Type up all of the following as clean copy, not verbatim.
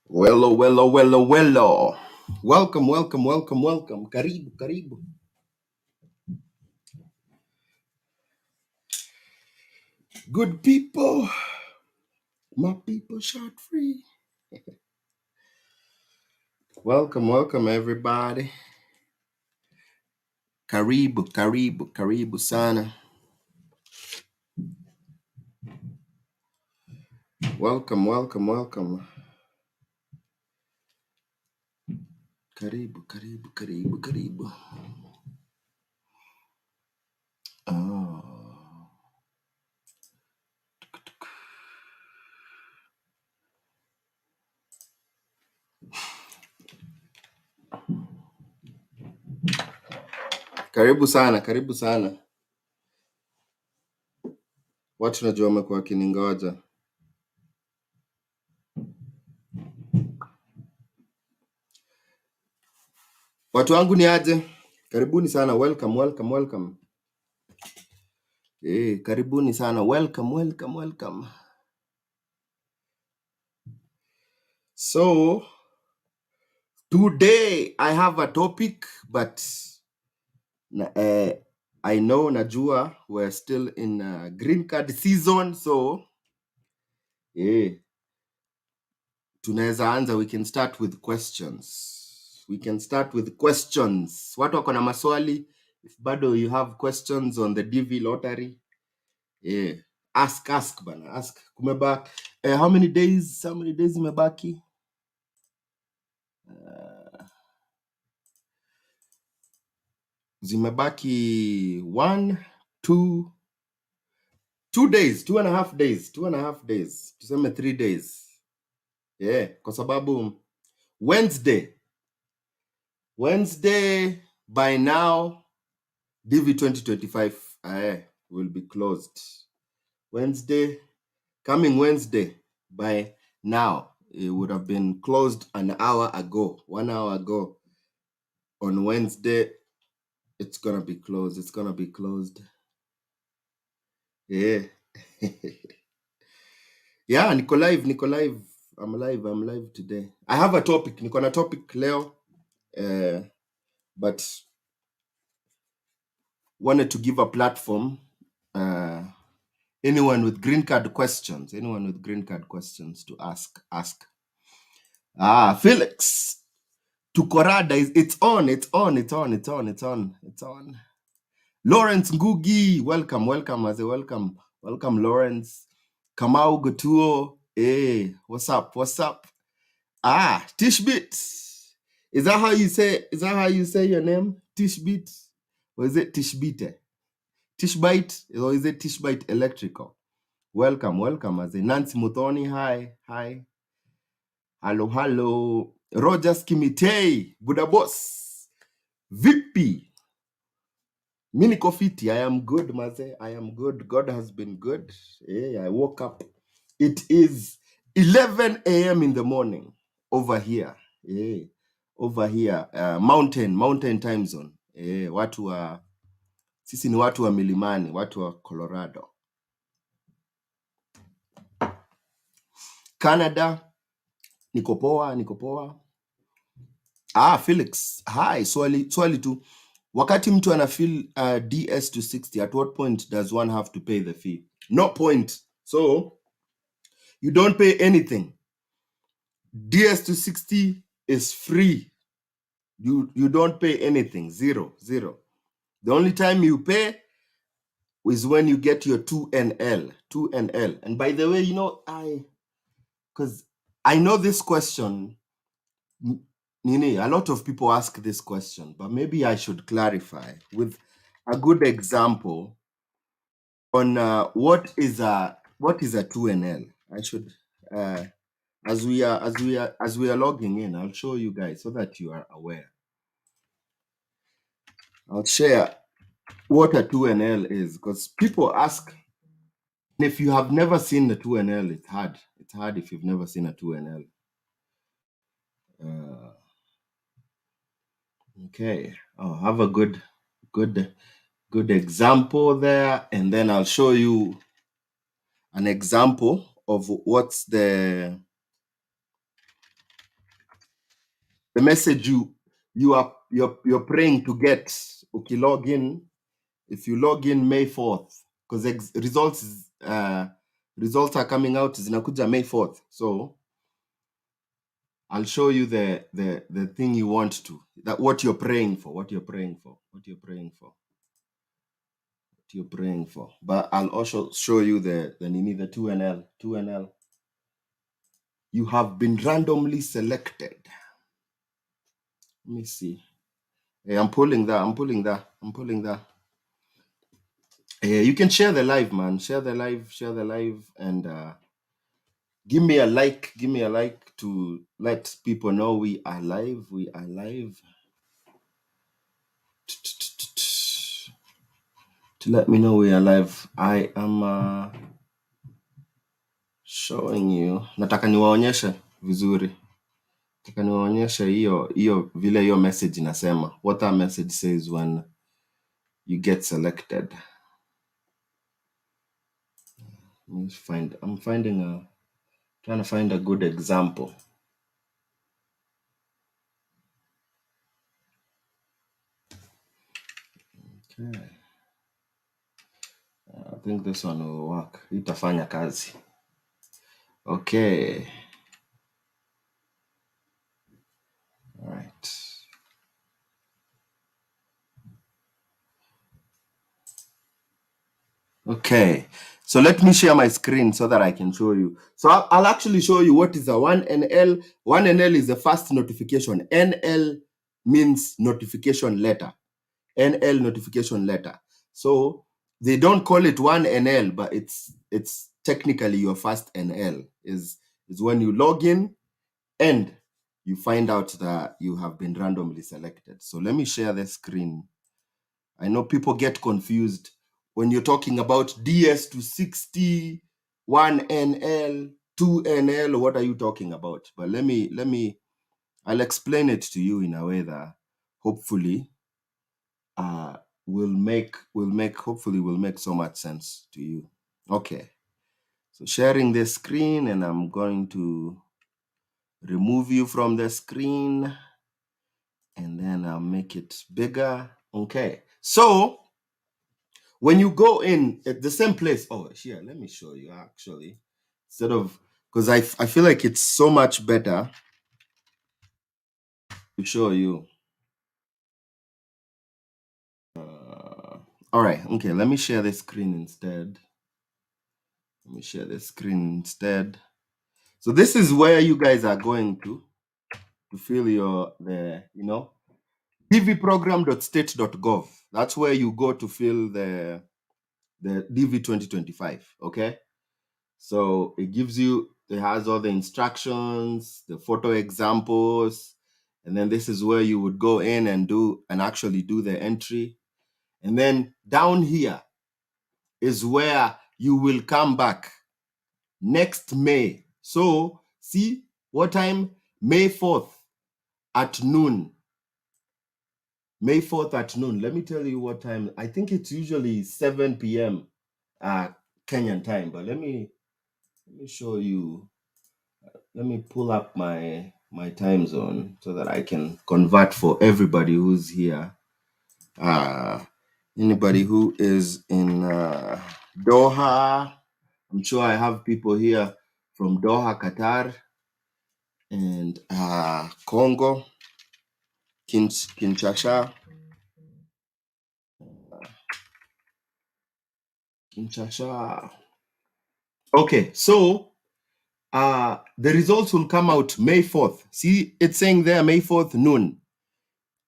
Wello. Welcome. Karibu. Good people. My people shot free. Welcome everybody. Karibu sana. Welcome. Karibu. Oh. Karibu sana. Watu najua wamekuwa wakiningoja. Watu wangu ni aje? Karibuni sana. Welcome. Karibuni sana. Welcome. So, today I have a topic, but I know najua we're still in green card season, so tunaweza anza. We can start with questions. Watu wako na maswali. If bado you have questions on the DV lottery, ask bana, ask. Kumebaki how many days imebaki? Zimebaki 2 days, 2.5 days, tuseme 3 days. Kwa sababu Wednesday by now DV 2025 will be closed. Coming Wednesday by now, it would have been closed 1 hour ago. On Wednesday, it's gonna be closed. Yeah. Niko live. I'm live today. I have a topic. Niko na topic leo. But wanted to give a platform. Anyone with green card questions to ask. Felix Tukorada it's on. Lawrence Ngugi, welcome. Welcome Lawrence. Kamau Gutuo, what's up? Tishbit. Is that how you say your name? Tishbit? Or is it Tishbite? Tishbite? Or is it Tishbite Electrical? Welcome. As a Nancy Muthoni, hi. Hello. Rogers Kimitei, Buddha Boss. Vipi. Mini Kofiti, I am good, Maze. I am good. God has been good. I woke up. It is 11 a.m. in the morning over here. Mountain time zone. Sisi ni watu wa milimani, watu wa Colorado. Canada, niko poa. Felix, hi, swali tu. Wakati mtu anafeel DS-260, at what point does one have to pay the fee? No point. So, you don't pay anything. DS-260 is free. You don't pay anything. Zero. The only time you pay is when you get your 2NL. And by the way, because I know this question, a lot of people ask this question, but maybe I should clarify with a good example on what is a 2NL. I should as we are logging in, I'll show you guys so that you are aware. I'll share what a 2NL is, because people ask. If you have never seen the 2NL, it's hard. It's hard if you've never seen a 2NL. Okay. I'll have a good example there, and then I'll show you an example what's the message you're praying to get. Okay, log in. If you log in May 4th, because results are coming out zinakuja May 4th. So I'll show you the thing you want to, that what you're praying for, But I'll also show you the 2NL. You have been randomly selected. Let me see. Hey, I'm pulling that. Hey, you can share the live, man. Share the live, and give me a like to let people know we are live. To let me know we are live. I am showing you. Nataka niwaonyeshe vizuri. Nataka niwaonyeshe hiyo vile hiyo message inasema. What that message says when you get selected. I'm trying to find a good example. Okay. I think this one will work. Itafanya kazi. Okay. All right. Okay. So let me share my screen so that I can show you. So I'll actually show you what is a 1NL. 1NL is the first notification. NL means notification letter. NL notification letter. So they don't call it 1NL, but it's technically your first NL is when you log in and you find out that you have been randomly selected. So let me share the screen. I know people get confused when you're talking about DS-260, 1NL, 2NL. What are you talking about? But I'll explain it to you in a way that hopefully will make so much sense to you. Okay. So sharing the screen, and I'm going to remove you from the screen, and then I'll make it bigger. Okay. So when you go in at the same place, here, let me show you actually, instead of, because I feel like it's so much better to show you. All right. Okay. Let me share the screen instead. So this is where you guys are going to fill dvprogram.state.gov. That's where you go to fill the DV 2025. Okay. So it has all the instructions, the photo examples, and then this is where you would go in and actually do the entry. And then down here is where you will come back next May. So see what time? May 4th at noon. May 4th at noon. Let me tell you what time. I think it's usually 7 p.m. Kenyan time, but let me show you. Let me pull up my time zone so that I can convert for everybody who's here. Anybody who is in Doha, I'm sure I have people here from Doha, Qatar, and Congo, Kinshasa. Okay, so the results will come out May 4th. See, it's saying there May 4th noon.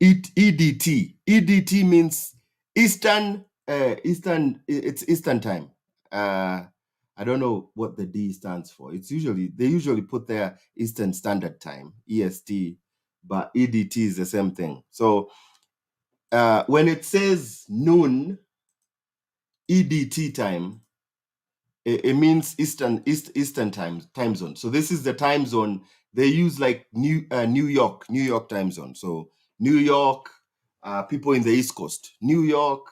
EDT. EDT means Eastern. It's Eastern time. I don't know what the D stands for. They usually put their Eastern Standard Time, EST, but EDT is the same thing. So when it says noon EDT time, it means Eastern time zone. So this is the time zone they use, like New York time zone. So New York, people in the East Coast, New York,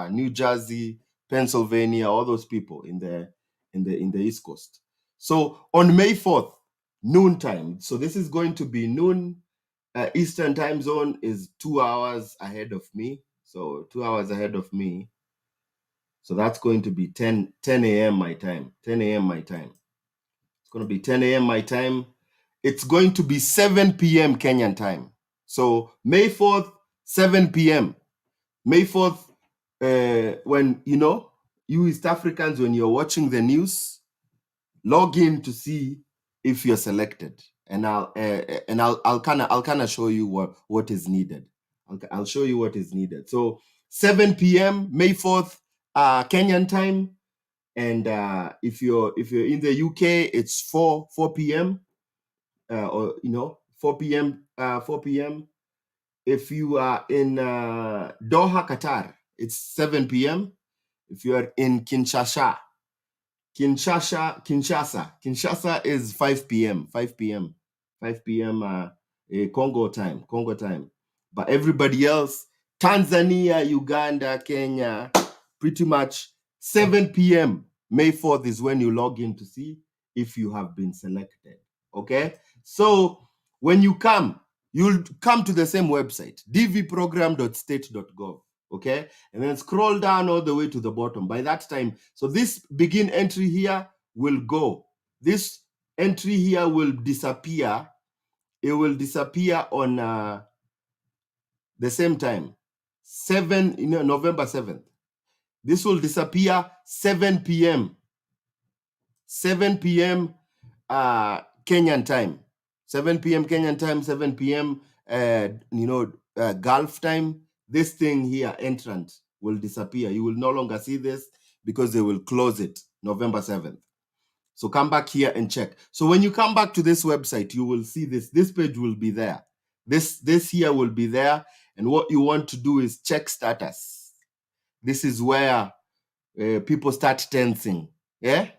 New Jersey, Pennsylvania, all those people in the East Coast. So on May 4th, noon time. So this is going to be noon. Eastern time zone is 2 hours ahead of me. So 2 hours ahead of me. So that's going to be 10 a.m. my time. 10 a.m. my time. It's going to be 10 a.m. my time. It's going to be 7 p.m. Kenyan time. So May 4th, 7 p.m. May 4th, when, you East Africans, when you're watching the news, log in to see if you're selected. And I'll kind of show you what is needed. I'll show you what is needed. So 7 p.m. May 4th, Kenyan time. And if you're in the UK, it's 4 p.m. Or 4 p.m. 4 p.m. If you are in Doha, Qatar, it's 7 p.m. If you are in Kinshasa is 5 p.m. 5 p.m. 5 p.m. Congo time. But everybody else, Tanzania, Uganda, Kenya, pretty much 7 p.m. May 4th is when you log in to see if you have been selected. Okay? So when you come, you'll come to the same website, dvprogram.state.gov. Okay? And then scroll down all the way to the bottom. By that time, so this begin entry here will go. This entry here will disappear. It will disappear on the same time, November 7th. This will disappear 7 p.m. 7 p.m. Kenyan time. 7 p.m. Kenyan time, 7 p.m. Gulf time. This thing here, entrant, will disappear. You will no longer see this because they will close it November 7th. So come back here and check. So when you come back to this website, you will see this. This page will be there. This here will be there. And what you want to do is check status. This is where people start tensing. Yeah.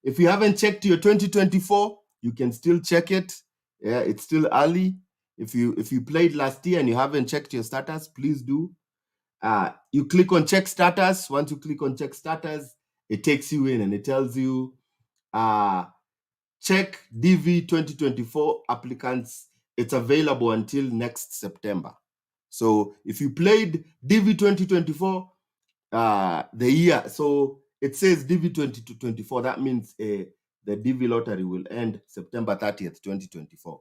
If you haven't checked your 2024, you can still check it. Yeah, it's still early. If you played last year and you haven't checked your status, please do. You click on check status. Once you click on check status, it takes you in and it tells you check DV 2024 applicants. It's available until next September. So if you played DV 2024, the year, so it says DV 2024, that means the DV lottery will end September 30th, 2024.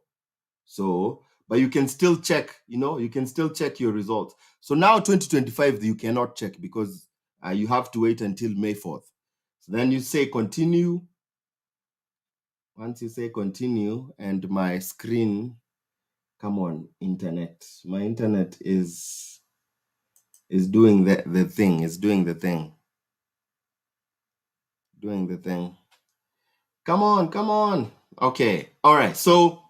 So, but you can still check, you can still check your results. So now 2025, you cannot check because you have to wait until May 4th. So then you say continue. Once you say continue, and my screen, come on, internet. My internet is doing the thing, doing the thing. Come on. Okay, all right. So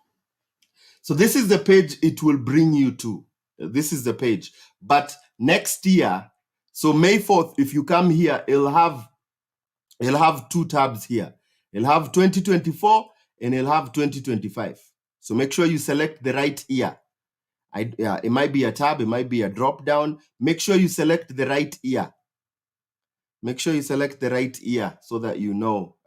this is the page it will bring you to. This is the page. But next year, so May 4th, if you come here, it'll have two tabs here. It'll have 2024 and it'll have 2025. So make sure you select the right year. It might be a tab, it might be a drop down. Make sure you select the right year. Make sure you select the right year so that you know,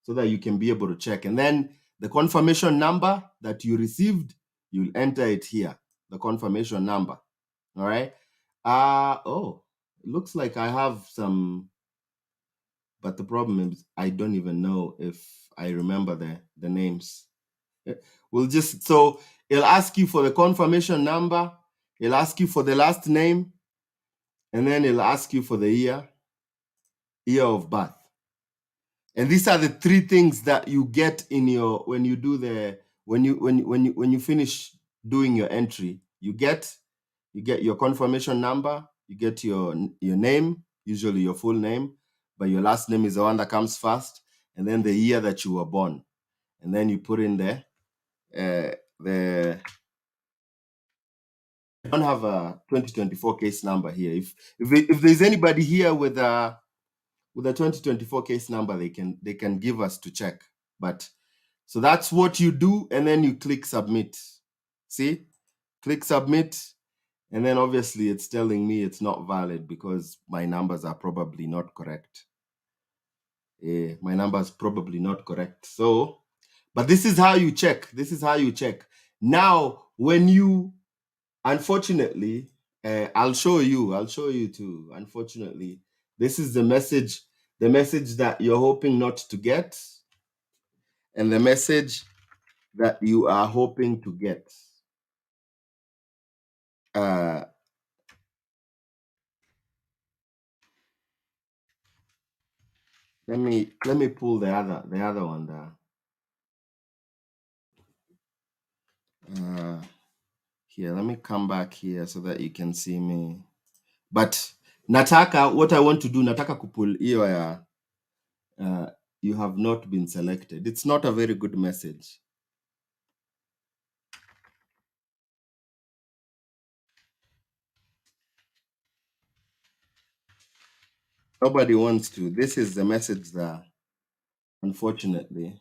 so that you can be able to check. And then the confirmation number that you received, you'll enter it here, the confirmation number. All right. Oh, it looks like I have some, but the problem is I don't even know if I remember the names. We'll just, so it'll ask you for the confirmation number, it'll ask you for the last name, and then it'll ask you for the year of birth. And these are the three things that you get in your, when you do the, when you finish doing your entry, you get your confirmation number, you get your name, usually your full name, but your last name is the one that comes first, and then the year that you were born. And then you put in there I don't have a 2024 case number here. If there's anybody here with a 2024 case number, they can give us to check. But so that's what you do, and then you click submit. See, click submit, and then obviously it's telling me it's not valid because my numbers are probably not correct. My number is probably not correct. So, but this is how you check. This is how you check. Now, when you, unfortunately, I'll show you. I'll show you too. Unfortunately, this is the message that you're hoping not to get, and the message that you are hoping to get. Uh, let me pull the other one there. Here, let me come back here so that you can see me. But nataka, what I want to do, nataka kupul hiyo ya you have not been selected. It's not a very good message. Nobody wants to. This is the message there, unfortunately.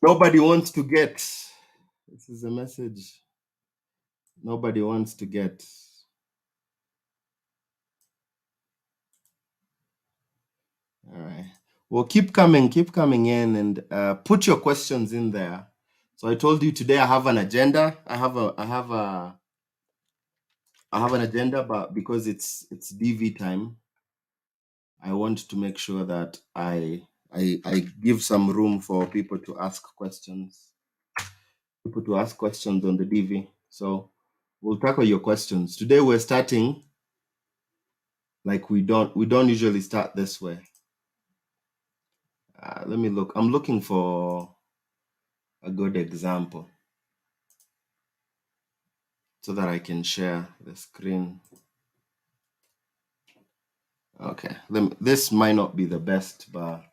Nobody wants to get. This is a message nobody wants to get. All right. Well, keep coming in, and put your questions in there. So I told you today I have an agenda. I have an agenda, but because it's DV time, I want to make sure that I give some room for people to ask questions. People to ask questions on the DV. So we'll tackle your questions. Today we're starting like we don't usually start this way. Let me look. I'm looking for a good example so that I can share the screen. Okay, this might not be the best, but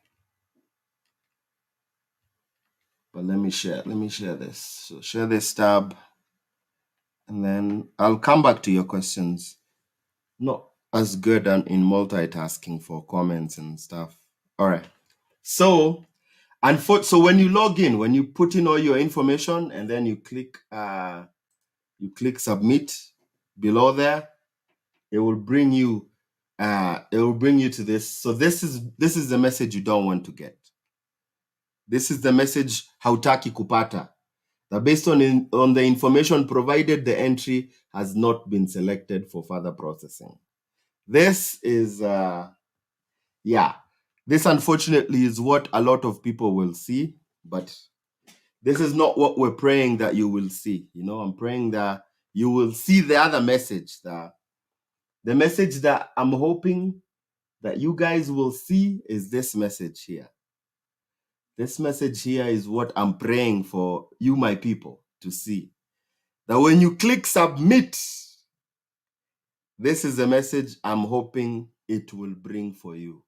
let me share. Let me share this. So share this tab, and then I'll come back to your questions. Not as good in multitasking for comments and stuff. All right. So, so when you log in, when you put in all your information, and then you click submit below there, it will bring you to this. So this is the message you don't want to get. This is the message hautaki kupata. That based on the information provided, the entry has not been selected for further processing. This is this unfortunately is what a lot of people will see, but this is not what we're praying that you will see. I'm praying that you will see the other message, the message that I'm hoping that you guys will see is this message here. This message here is what I'm praying for you, my people, to see. That when you click submit, this is the message I'm hoping it will bring for you.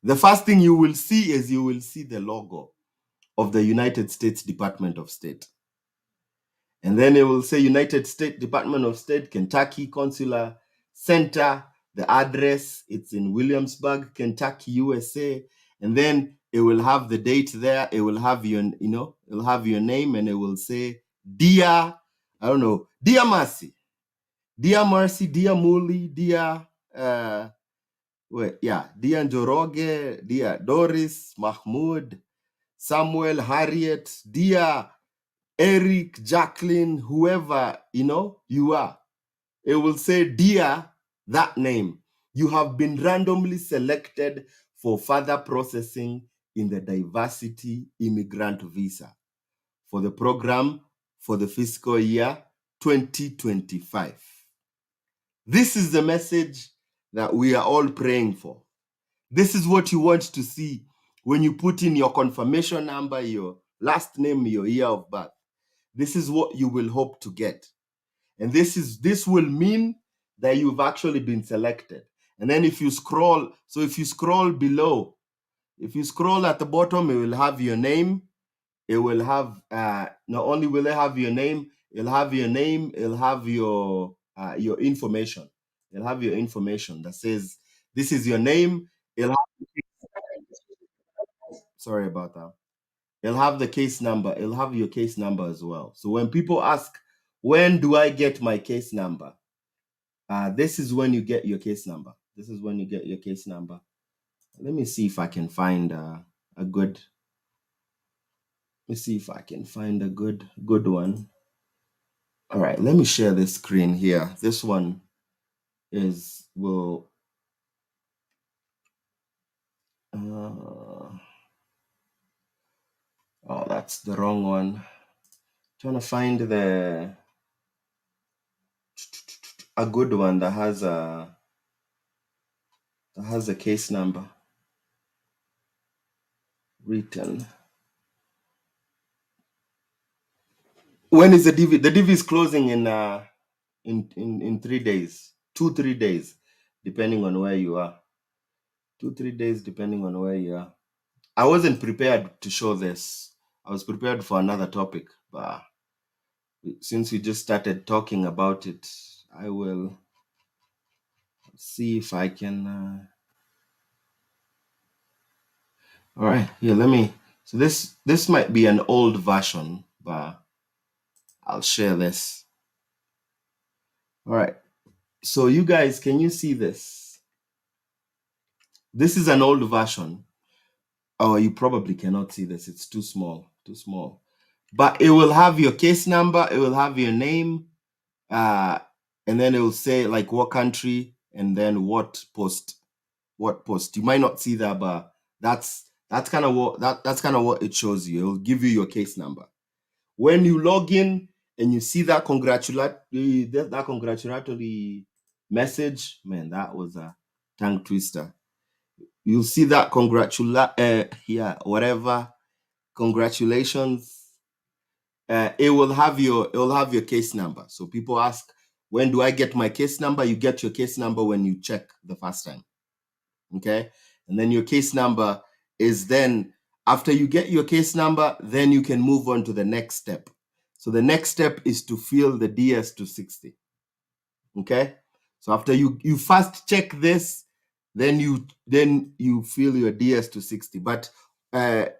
The first thing you will see is you will see the logo of the United States Department of State. And then it will say United States Department of State, Kentucky Consular Center. The address, it's in Williamsburg, Kentucky, USA. And then it will have the date there. It will have it'll have your name, and it will say, Dear, Dear Mercy, Dear Mercy, Dear Muli, Dear Dear Njoroge, Dear Doris, Mahmoud, Samuel, Harriet, Dear Eric, Jacqueline, whoever, you are. It will say, Dear, that name. You have been randomly selected for further processing in the diversity immigrant visa for the program for the fiscal year 2025. This is the message that we are all praying for. This is what you want to see when you put in your confirmation number, your last name, your year of birth. This is what you will hope to get. And this will mean that you've actually been selected. And then if you scroll below, if you scroll at the bottom, it will have your name. It will have, not only will it have your name, it'll have your name, it'll have your information. It'll have your information that says, this is your name. It'll sorry about that. It'll have the case number. It'll have your case number as well. So when people ask, when do I get my case number? This is when you get your case number. This is when you get your case number. Let me see if I can find a good. Let me see if I can find a good one. All right, let me share this screen here. This one will. Oh, that's the wrong one. Trying to find a good one that has a case number written. When is the DV? The DV is closing in 3 days, 2-3 days, depending on where you are. 2-3 days, depending on where you are. I wasn't prepared to show this. I was prepared for another topic, but since we just started talking about it, I will see if I can. All right, here, let me. So this might be an old version, but I'll share this. All right. So you guys, can you see this? This is an old version. Oh, you probably cannot see this. It's too small. But it will have your case number. It will have your name. And then it will say like what country and then what post. You might not see that, but that's kind of what it shows you. It will give you your case number. When you log in and you see that congratulatory message, man, that was a tongue twister. You'll see that congratulations. It will have your case number. So people ask, when do I get my case number? You get your case number when you check the first time. Okay, and then your case number is then, after you get your case number, then you can move on to the next step. So the next step is to fill the DS-260. Okay, so after you first check this, then you fill your DS-260. But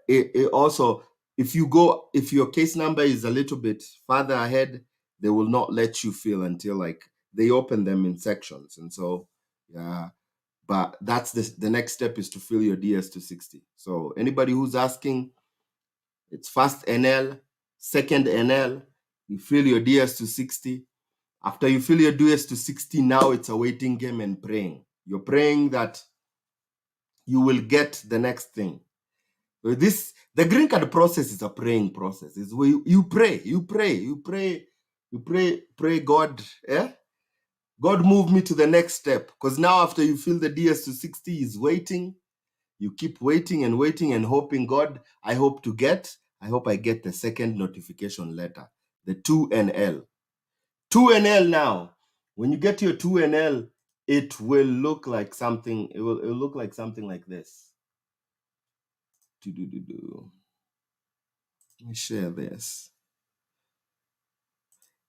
it also, if your case number is a little bit farther ahead, they will not let you fill until like they open them in sections. And so yeah, but that's the next step is to fill your DS-260. So anybody who's asking, it's first NL, second NL, you fill your DS-260. After you fill your DS-260, now it's a waiting game and praying. You're praying that you will get the next thing. The green card process is a praying process. It's where you pray, God, God, move me to the next step. Because now after you fill the DS-260, is waiting. You keep waiting and waiting and hoping, God, I hope I get the second notification letter, the 2NL. 2NL now. When you get your 2NL, it will look like something. It will look like something like this. Let me share this.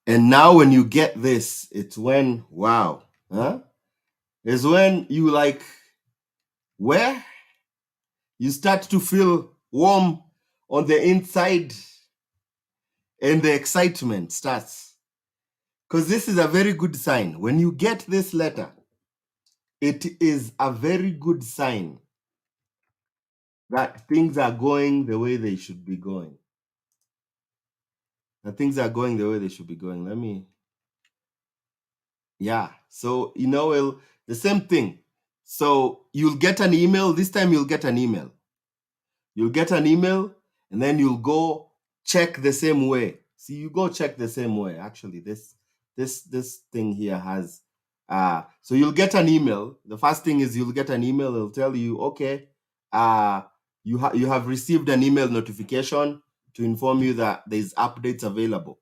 And now when you get this, it's when, wow, is when you like, where you start to feel warm on the inside and the excitement starts. Because this is a very good sign. When you get this letter, it is a very good sign that things are going the way they should be going. Let me, so, the same thing. So you'll get an email. This time you'll get an email. And then you'll go check the same way. See, you go check the same way. Actually, this thing here has, so you'll get an email. The first thing is you'll get an email. It'll tell you, okay, you have received an email notification to inform you that there's updates available.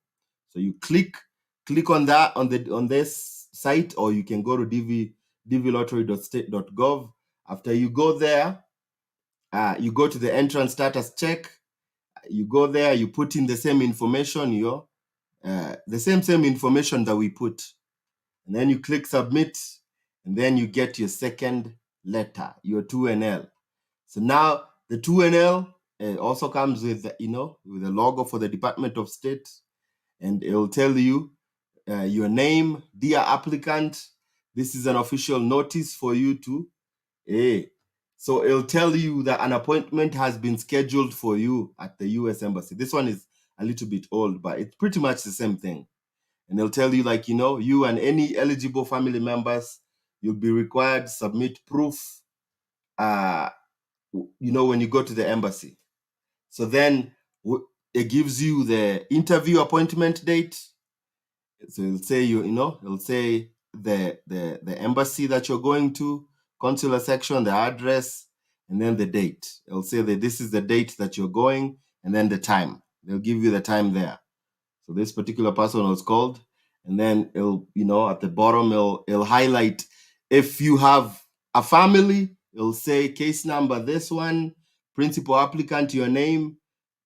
So you click on that on this site, or you can go to dvlottery.state.gov. After you go there, you go to the entrance status check. You go there, you put in the same information, the same information that we put, and then you click submit, and then you get your second letter, your 2NL. So now the 2NL also comes with, with a logo for the Department of State, and it will tell you your name, dear applicant. This is an official notice for you to, so it'll tell you that an appointment has been scheduled for you at the US Embassy. This one is a little bit old, but it's pretty much the same thing. And they'll tell you, like, you and any eligible family members, you'll be required to submit proof, when you go to the embassy. So then it gives you the interview appointment date. So it'll say it'll say the embassy that you're going to, consular section, the address, and then the date. It'll say that this is the date that you're going, and then the time. They'll give you the time there. So this particular person was called, and then it'll, at the bottom, it'll highlight if you have a family. It'll say case number, this one, principal applicant, your name.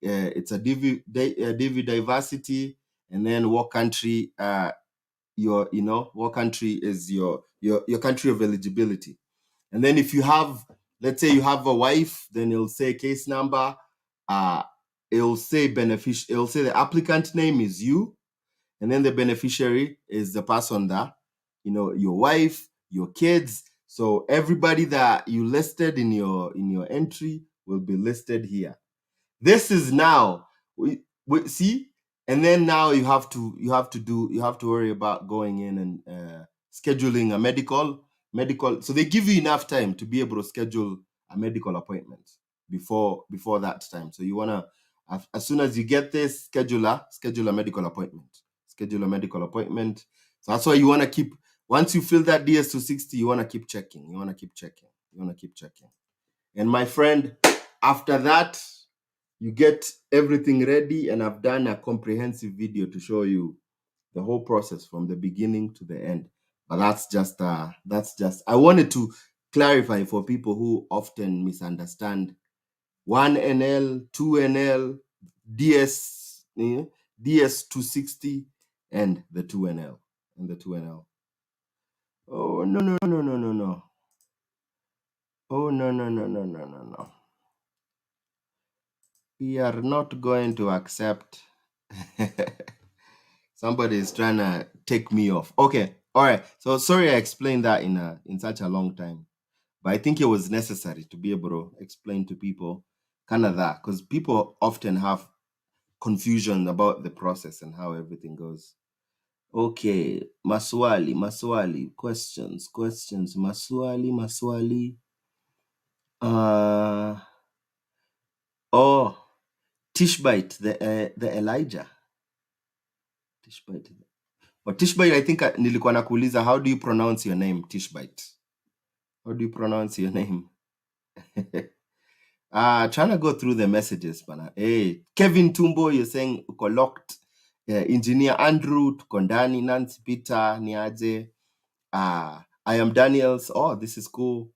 It's a DV diversity, and then what country what country is your country of eligibility. And then if you have, let's say you have a wife, then it'll say case number. It'll say it'll say the applicant name is you, and then the beneficiary is the person that, your wife, your kids. So everybody that you listed in your entry will be listed here. This is now we see, and then now you have to worry about going in and scheduling a medical. So they give you enough time to be able to schedule a medical appointment before that time. So you want to, as soon as you get this, schedule a medical appointment. Schedule a medical appointment. So that's why you want to keep, once you fill that DS-260, you want to keep checking. And my friend, after that, you get everything ready, and I've done a comprehensive video to show you the whole process from the beginning to the end. But that's just I wanted to clarify for people who often misunderstand 1NL, 2NL, DS-260, and the 2NL. Oh, no. Oh, no. We are not going to accept. Somebody is trying to take me off. Okay, all right. So sorry I explained that in such a long time, but I think it was necessary to be able to explain to people kind of that, because people often have confusion about the process and how everything goes. Okay, maswali, questions, maswali. Tishbite, the Elijah. Tishbite. But Tishbite, I think nilikuwa nakuuliza, how do you pronounce your name, Tishbite? How do you pronounce your name? Trying to go through the messages, bana. Hey, Kevin Tumbo, you're saying uko locked. Engineer Andrew, tuko ndani. Nancy Peter, niaje. I am Daniels. Oh, this is cool.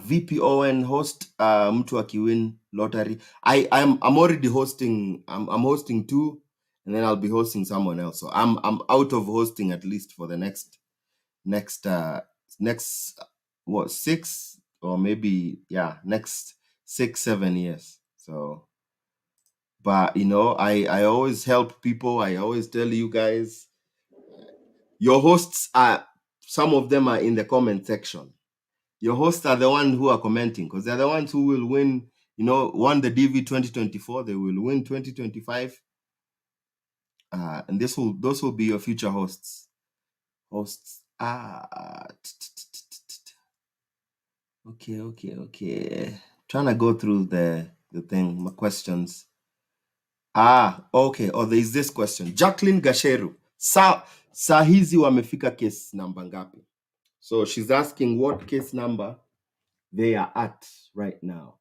VP Owen, host, mtu akiwin lottery. I'm already hosting. I'm hosting two, and then I'll be hosting someone else. So I'm out of hosting, at least for the next what, 6, or maybe next 6-7 years. So, but I always help people. I always tell you guys, your hosts are, some of them are in the comment section. Your hosts are the ones who are commenting, because they're the ones who will win, won the DV 2024, they will win 2025. And those will be your future hosts. Okay. Trying to go through the thing, my questions. Okay. Oh, there is this question. Jacqueline Gasheru. Saa hizi wamefika case number ngapi? So she's asking what case number they are at right now.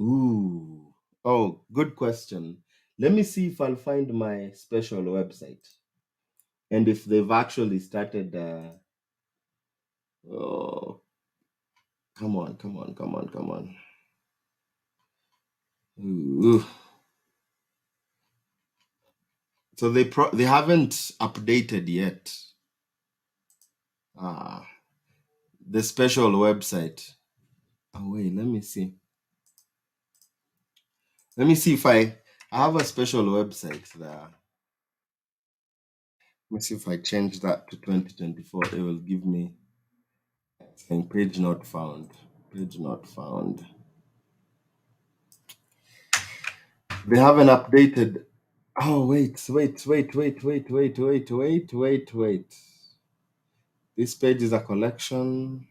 Ooh. Oh, good question. Let me see if I'll find my special website, and if they've actually started. Oh, come on. Ooh. So they haven't updated yet. The special website. Oh wait, let me see. Let me see if I have a special website there. Let me see if I change that to 2024. It will give me saying page not found. Page not found. They haven't updated. Oh, wait. This page is a collection.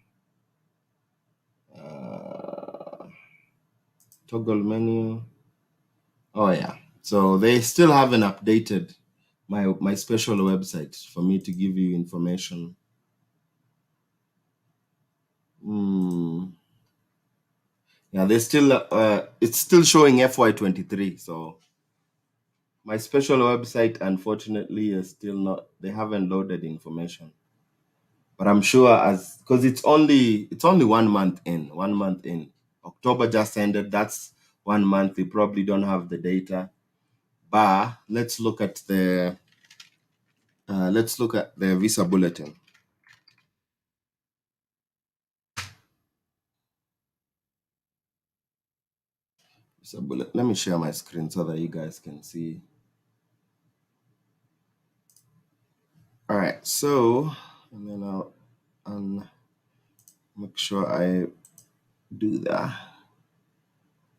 Toggle menu. Oh, yeah. So they still haven't updated my special website for me to give you information. Yeah, they still it's still showing FY23. So my special website, unfortunately, is still not. They haven't loaded information. But I'm sure because it's only 1 month in. 1 month in. October just ended. That's 1 month. They probably don't have the data. But let's look at the visa bulletin. Let me share my screen so that you guys can see. All right, so and then I'll make sure I do that.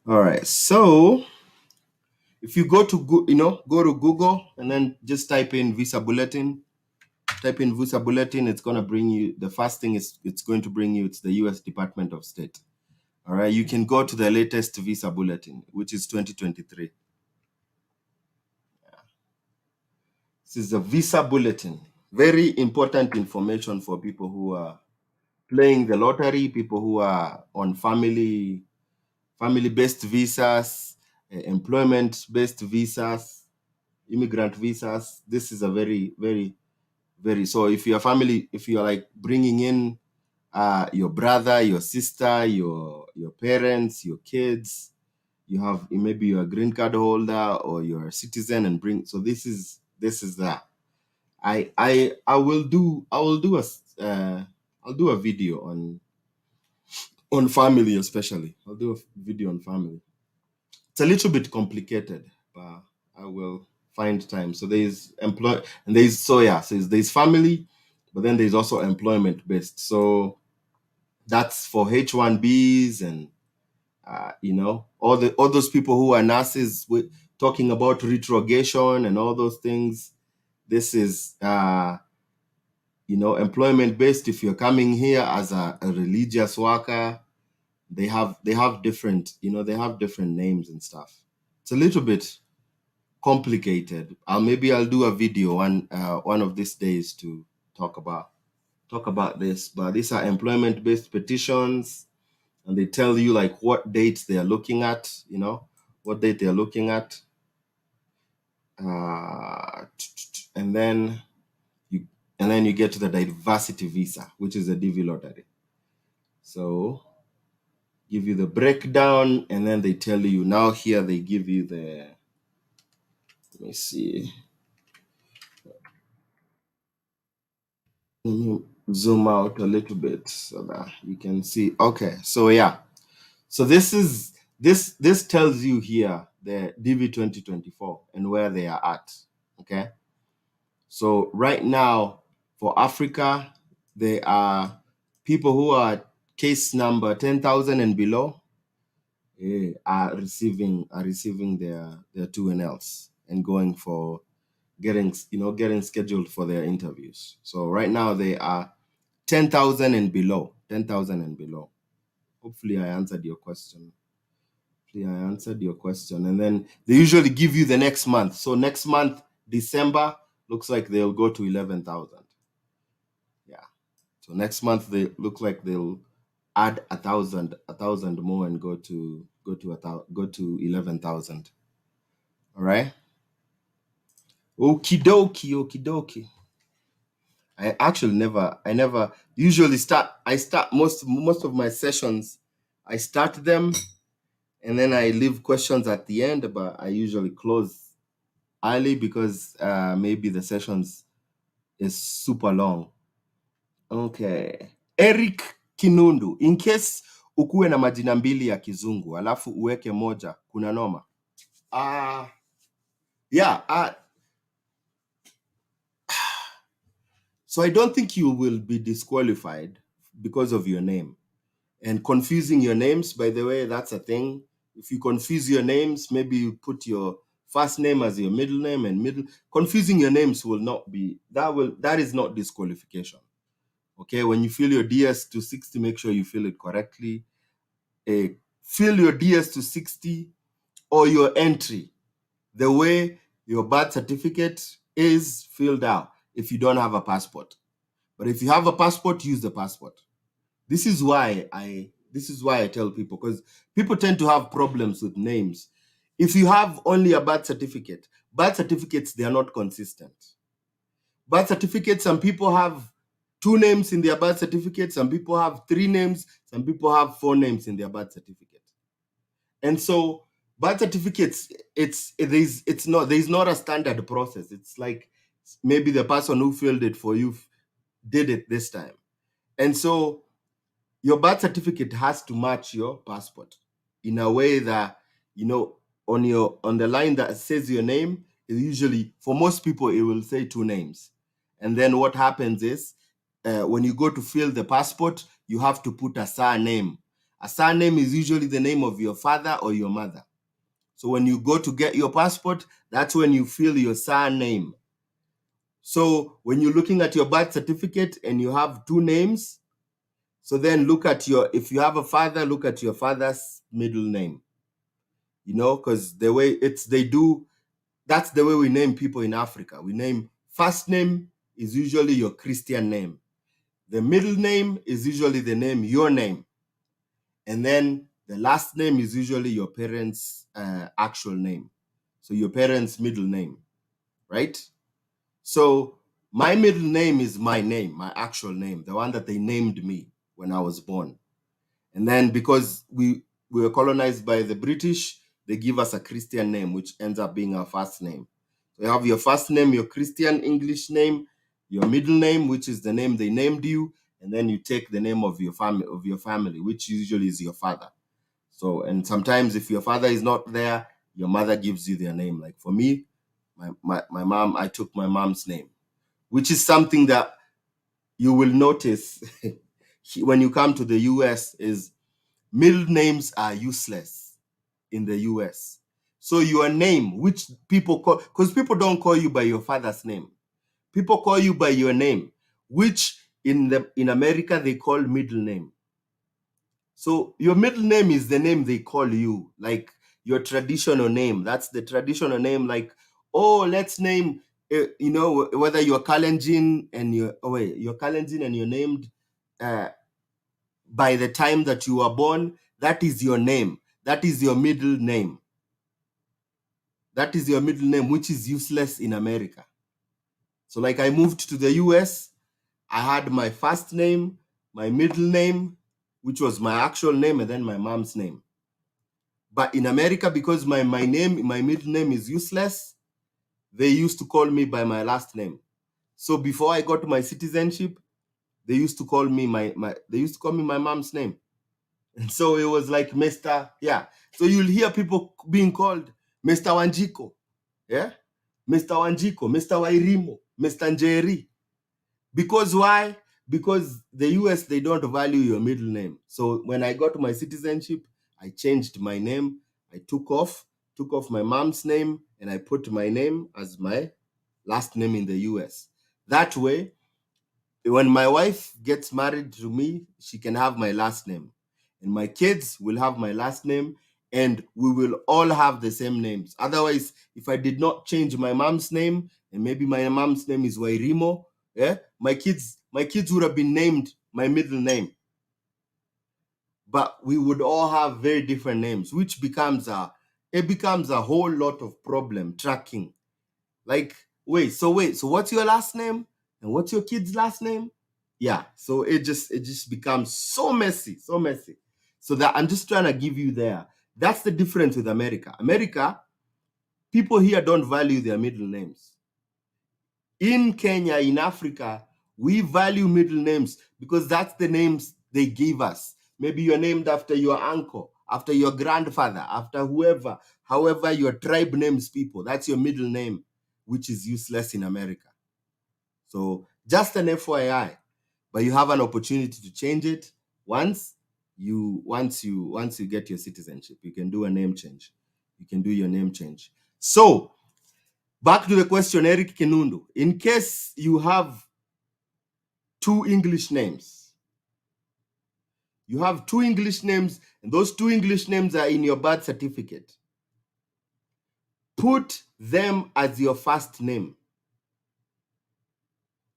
All right, so if you go to Google and then just type in visa bulletin. It's going to bring you, the first thing it's going to bring you, it's the US Department of State. All right, you can go to the latest visa bulletin, which is 2023. This is the visa bulletin. Very important information for people who are playing the lottery, people who are on family-based visas, employment-based visas, immigrant visas. This is a very, very, very, so if you're like bringing in your brother, your sister, your parents, your kids, maybe you're a green card holder or you're a citizen and so this is that. I'll do a video on family, especially. I'll do a video on family. It's a little bit complicated, but I will find time. So there's there's family, but then there's also employment based. So that's for H1Bs and all those people who are nurses talking about retrogression and all those things. This is employment based. If you're coming here as a religious worker, they have different names and stuff. It's a little bit complicated. I'll do a video one of these days to talk about this. But these are employment based petitions, and they tell you like what dates they are looking at, what date they're looking at. And then you get to the diversity visa, which is a DV lottery. So give you the breakdown, and then they tell you, now here they give you let me see. Let me zoom out a little bit so that you can see. Okay, so yeah. So this tells you here the DV 2024 and where they are at. Okay. So right now for Africa, there are people who are case number 10,000 and below are receiving their 2NLs and going for getting scheduled for their interviews. So right now they are 10,000 and below. 10,000 and below. Hopefully I answered your question. And then they usually give you the next month. So next month, December, looks like they'll go to 11,000. Yeah. So next month they look like they'll add 1,000 more and go to 11,000. All right. Okie dokie. I never usually I start most of my sessions. I start them and then I leave questions at the end, but I usually close early because maybe the sessions is super long. Okay. Eric Kinundu, in case ukuwe na majina mbili ya kizungu alafu uweke moja, kuna noma? Yeah. So I don't think you will be disqualified because of your name. And confusing your names, by the way, that's a thing. If you confuse your names, maybe you put your first name as your middle name and middle. Confusing your names will not be that is not disqualification. Okay, when you fill your DS-260, make sure you fill it correctly. Fill your DS-260 or your entry the way your birth certificate is filled out if you don't have a passport. But if you have a passport, use the passport. This is why I tell people, because people tend to have problems with names. If you have only a birth certificates, they are not consistent. Birth certificates, some people have 2 names in their birth certificate, some people have 3 names, some people have 4 names in their birth certificate. And so birth certificates, there's not a standard process. It's like maybe the person who filled it for you did it this time. And so your birth certificate has to match your passport in a way that, on the line that says your name, usually for most people it will say 2 names. And then what happens is, when you go to fill the passport, you have to put a surname. A surname is usually the name of your father or your mother. So when you go to get your passport, that's when you fill your surname. So when you're looking at your birth certificate and you have 2 names, so then if you have a father, look at your father's middle name. Because that's the way we name people in Africa. We name, first name is usually your Christian name. The middle name is usually the name, your name. And then the last name is usually your parents' actual name. So your parents' middle name, right? So my middle name is my name, my actual name, the one that they named me when I was born. And then because we were colonized by the British, they give us a Christian name, which ends up being our first name. So you have your first name, your Christian English name, your middle name, which is the name they named you, and then you take the name of your family, which usually is your father. So, and sometimes if your father is not there, your mother gives you their name. Like for me, my mom, I took my mom's name, which is something that you will notice when you come to the US is middle names are useless in the US. So your name, which people call, because people don't call you by your father's name. People call you by your name, which in America they call middle name. So your middle name is the name they call you, like your traditional name. That's the traditional name. Like, oh, let's name, whether you're Kalenjin and you're Kalenjin and you're named by the time that you were born. That is your name. That is your middle name. That is your middle name, which is useless in America. So, like, I moved to the US. I had my first name, my middle name, which was my actual name, and then my mom's name. But in America, because my middle name is useless, they used to call me by my last name. So before I got my citizenship, they used to call me my mom's name. And so it was like Mr. Yeah. So you'll hear people being called Mr. Wanjiko. Yeah. Mr. Wanjiko, Mr. Wairimo, Mr. Njeri. Because why? Because the US, they don't value your middle name. So when I got my citizenship, I changed my name. I took off my mom's name, and I put my name as my last name in the US. That way, when my wife gets married to me, she can have my last name. And my kids will have my last name, and we will all have the same names. Otherwise, if I did not change my mom's name, and maybe my mom's name is Wairimo, my kids would have been named my middle name. But we would all have very different names, which becomes a whole lot of problem tracking. Like, so what's your last name? And what's your kid's last name? Yeah, so it just becomes so messy. So that I'm just trying to give you there. That's the difference with America. America, people here don't value their middle names. In Kenya, in Africa, we value middle names because that's the names they give us. Maybe you're named after your uncle, after your grandfather, after whoever, however your tribe names people. That's your middle name, which is useless in America. So Just an FYI. But you have an opportunity to change it once you get your citizenship. You can do a name change. You can do your name change. So back to the question, Eric Kenundu. In case you have two English names, and those two English names are in your birth certificate, put them as your first name.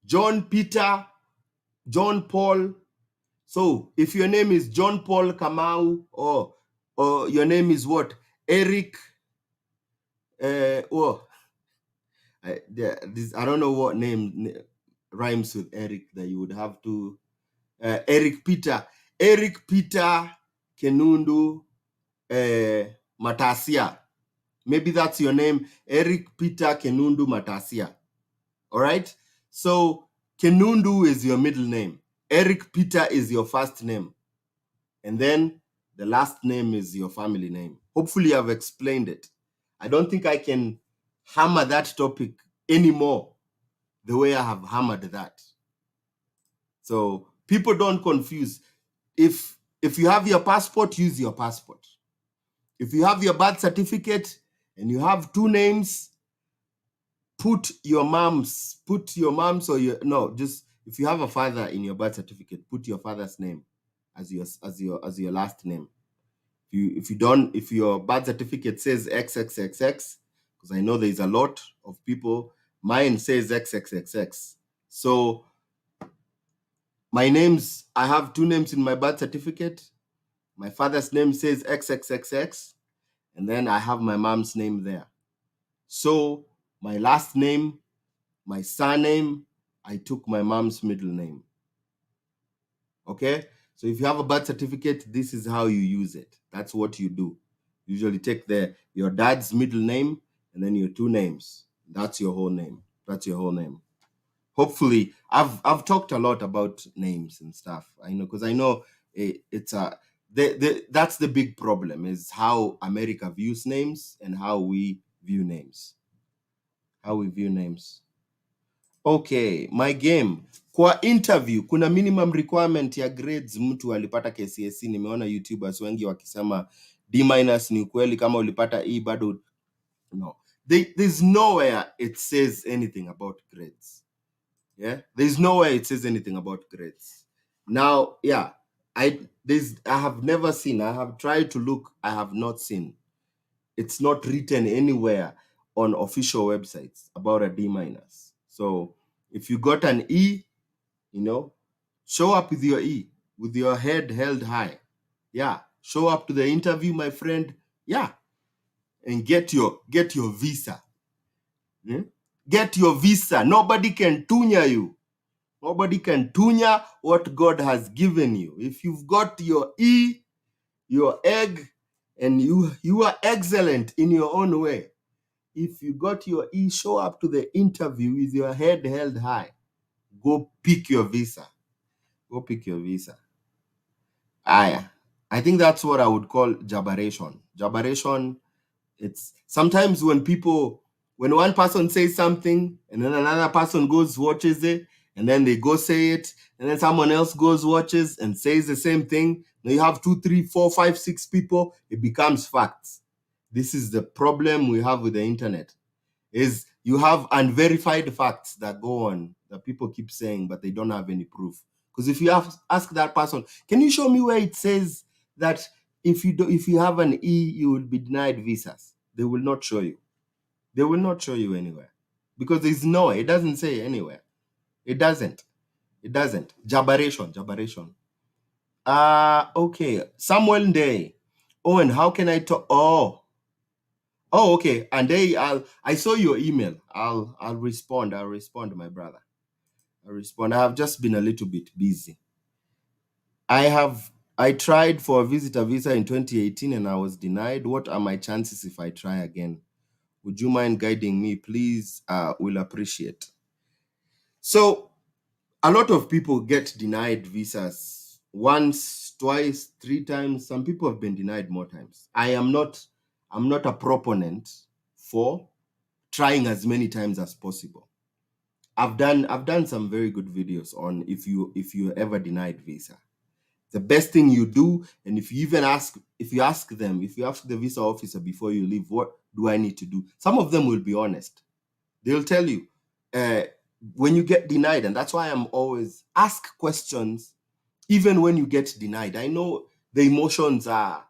John Peter, John Paul. So if your name is John Paul Kamau, or your name is what? Eric, I don't know what name rhymes with Eric that you would have to. Eric Peter Kenundu Matasia. Maybe that's your name, Eric Peter Kenundu Matasia. All right? So Kenundu is your middle name. Eric Peter is your first name. And then the last name is your family name. Hopefully I've explained it. I don't think I can hammer that topic anymore the way I have hammered that. So people don't confuse. If you have your passport, use your passport. If you have your birth certificate and you have two names, put your mom's or just if you have a father in your birth certificate, put your father's name as your last name. If your birth certificate says XXXX, because I know there's a lot of people, mine says XXXX. So I have two names in my birth certificate. My father's name says XXXX, and then I have my mom's name there. So my last name, my surname, I took my mom's middle name. Okay? So if you have a birth certificate, this is how you use it. That's what you do. Usually take your dad's middle name and then your two names. That's your whole name. Hopefully, I've talked a lot about names and stuff. I know, because I know it's that's the big problem, is how America views names and how we view names. Okay, my game. Kwa interview kuna minimum requirement ya grades mtu alipata KCSE. Nimeona YouTubers wengi wakisema D- ni ukweli, kama ulipata E bado no. There's nowhere it says anything about grades. Yeah, there's nowhere it says anything about grades. Now, yeah, I have never seen. I have tried to look. I have not seen. It's not written anywhere on official websites about a D-. So if you got an E, show up with your E, with your head held high. Yeah, show up to the interview, my friend. Yeah, and get your visa. Get your visa. Nobody can tunya you. Nobody can tunya what God has given you. If you've got your E, your egg, and you are excellent in your own way. If you got your E, show up to the interview with your head held high. Go pick your visa. I think that's what I would call jabaration. Jabaration, it's sometimes when one person says something and then another person goes, watches it, and then they go say it, and then someone else goes, watches, and says the same thing. Now you have 2, 3, 4, 5, 6 people, it becomes facts. This is the problem we have with the internet, is you have unverified facts that go on, that people keep saying, but they don't have any proof. Because if you ask that person, can you show me where it says that if you have an E, you will be denied visas? They will not show you. They will not show you anywhere. Because it doesn't say anywhere. It doesn't. Jabaration. Okay. Samuel Day. Owen, how can I talk? Oh, okay. And I saw your email. I'll respond, my brother. I'll respond. I have just been a little bit busy. I tried for a visitor visa in 2018 and I was denied. What are my chances if I try again? Would you mind guiding me, please? Will appreciate. So a lot of people get denied visas once, twice, 3 times. Some people have been denied more times. I'm not a proponent for trying as many times as possible. I've done some very good videos on if you ever denied visa. The best thing you do, and if you ask the visa officer before you leave, what do I need to do? Some of them will be honest. They'll tell you uh, when you get denied, and that's why I'm always ask questions even when you get denied. I know the emotions are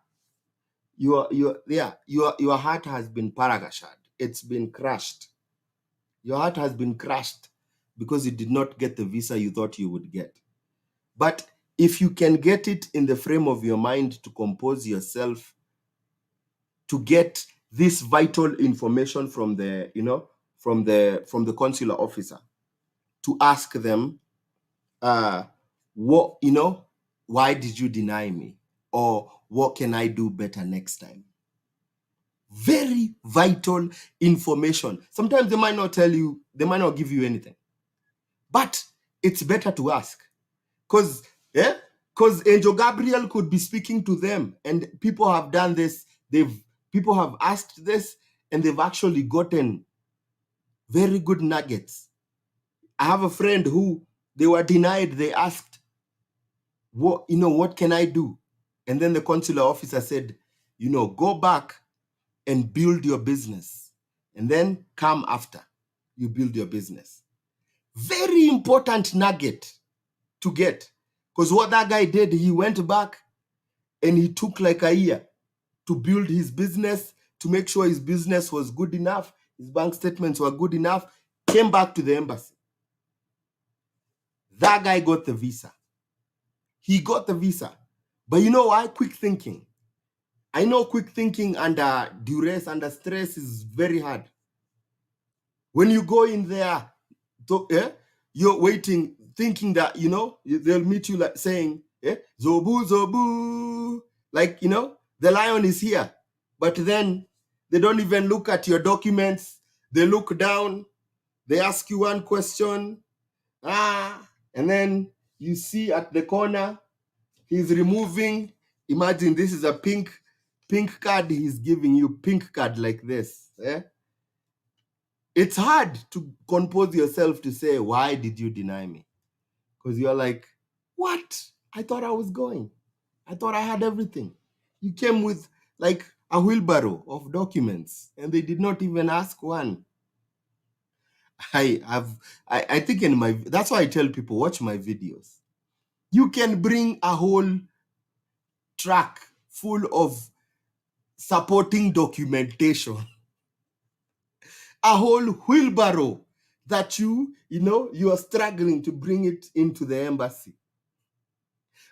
your heart has been paragashad. It's been crushed. Your heart has been crushed because you did not get the visa you thought you would get. But if you can get it in the frame of your mind to compose yourself, to get this vital information from the consular officer, to ask them, what why did you deny me, or what can I do better next time? Very vital information. Sometimes they might not tell you, they might not give you anything, but it's better to ask. Because Angel Gabriel could be speaking to them, and people have done this. People have asked this, and they've actually gotten very good nuggets. I have a friend who they were denied. They asked, what can I do? And then the consular officer said, go back and build your business, and then come after you build your business. Very important nugget to get. Because what that guy did, he went back and he took like a year to build his business, to make sure his business was good enough, his bank statements were good enough, came back to the embassy. That guy got the visa. He got the visa. But you know why? Quick thinking. I know quick thinking under duress, under stress is very hard. When you go in there, you're waiting, thinking that, they'll meet you like saying, Zobu, Zobu. Like, the lion is here. But then they don't even look at your documents. They look down. They ask you one question. And then you see at the corner, he's removing. Imagine this is a pink card. He's giving you pink card like this. It's hard to compose yourself to say, why did you deny me? Because you're like, what? I thought I was going. I thought I had everything. You came with like a wheelbarrow of documents, and they did not even ask one. I think that's why I tell people, watch my videos. You can bring a whole track full of supporting documentation, a whole wheelbarrow that you are struggling to bring it into the embassy.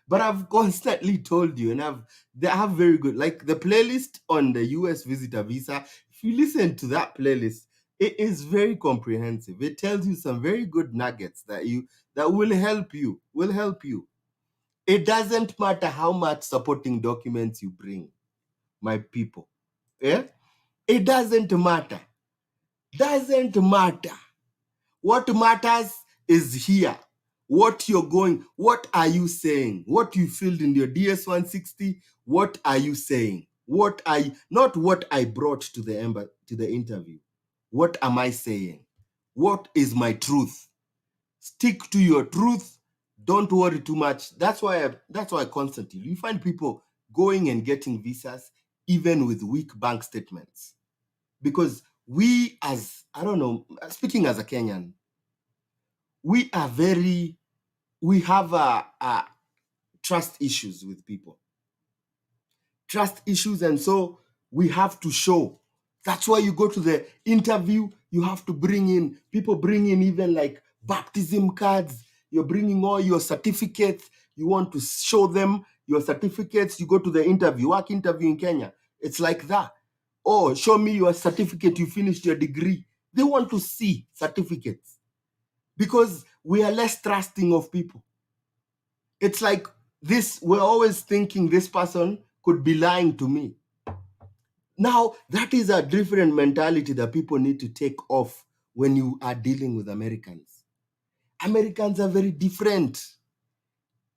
But I've constantly told you, and they have very good, like the playlist on the US visitor visa. If you listen to that playlist, it is very comprehensive. It tells you some very good nuggets that will help you. It doesn't matter how much supporting documents you bring, my people. Yeah? It doesn't matter. Doesn't matter. What matters is here. What you're going, what are you saying? What you filled in your DS-160, what are you saying? Not what I brought to the interview. What am I saying? What is my truth? Stick to your truth. Don't worry too much. That's why constantly you find people going and getting visas even with weak bank statements. Because we, as I don't know, speaking as a Kenyan, we have trust issues with people. Trust issues, and so we have to show. That's why you go to the interview, you have to bring in even like baptism cards. You're bringing all your certificates. You want to show them your certificates. You go to the interview, work interview in Kenya. It's like that. Oh, show me your certificate. You finished your degree. They want to see certificates because we are less trusting of people. It's like this, we're always thinking this person could be lying to me. Now, that is a different mentality that people need to take off when you are dealing with Americans. Americans are very different.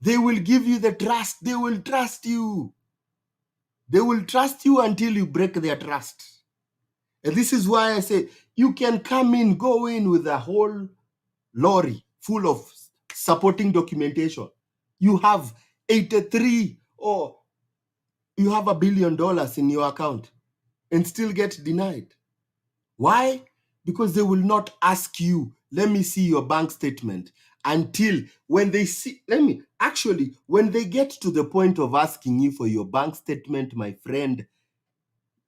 They will give you the trust. They will trust you. They will trust you until you break their trust. And this is why I say you can go in with a whole lorry full of supporting documentation. You have 83 or you have $1 billion in your account and still get denied. Why? Because they will not ask you, let me see your bank statement, until when they see, when they get to the point of asking you for your bank statement, my friend,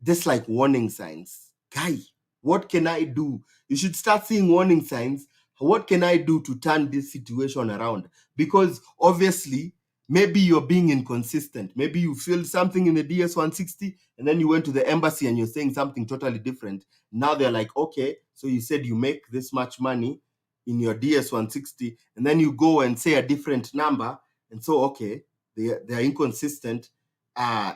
just like warning signs. Guy, what can I do? You should start seeing warning signs. What can I do to turn this situation around? Because obviously, maybe you're being inconsistent. Maybe you filled something in the DS-160 and then you went to the embassy and you're saying something totally different. Now they're like, okay, so you said you make this much money in your DS-160 and then you go and say a different number. And so, okay, they're inconsistent.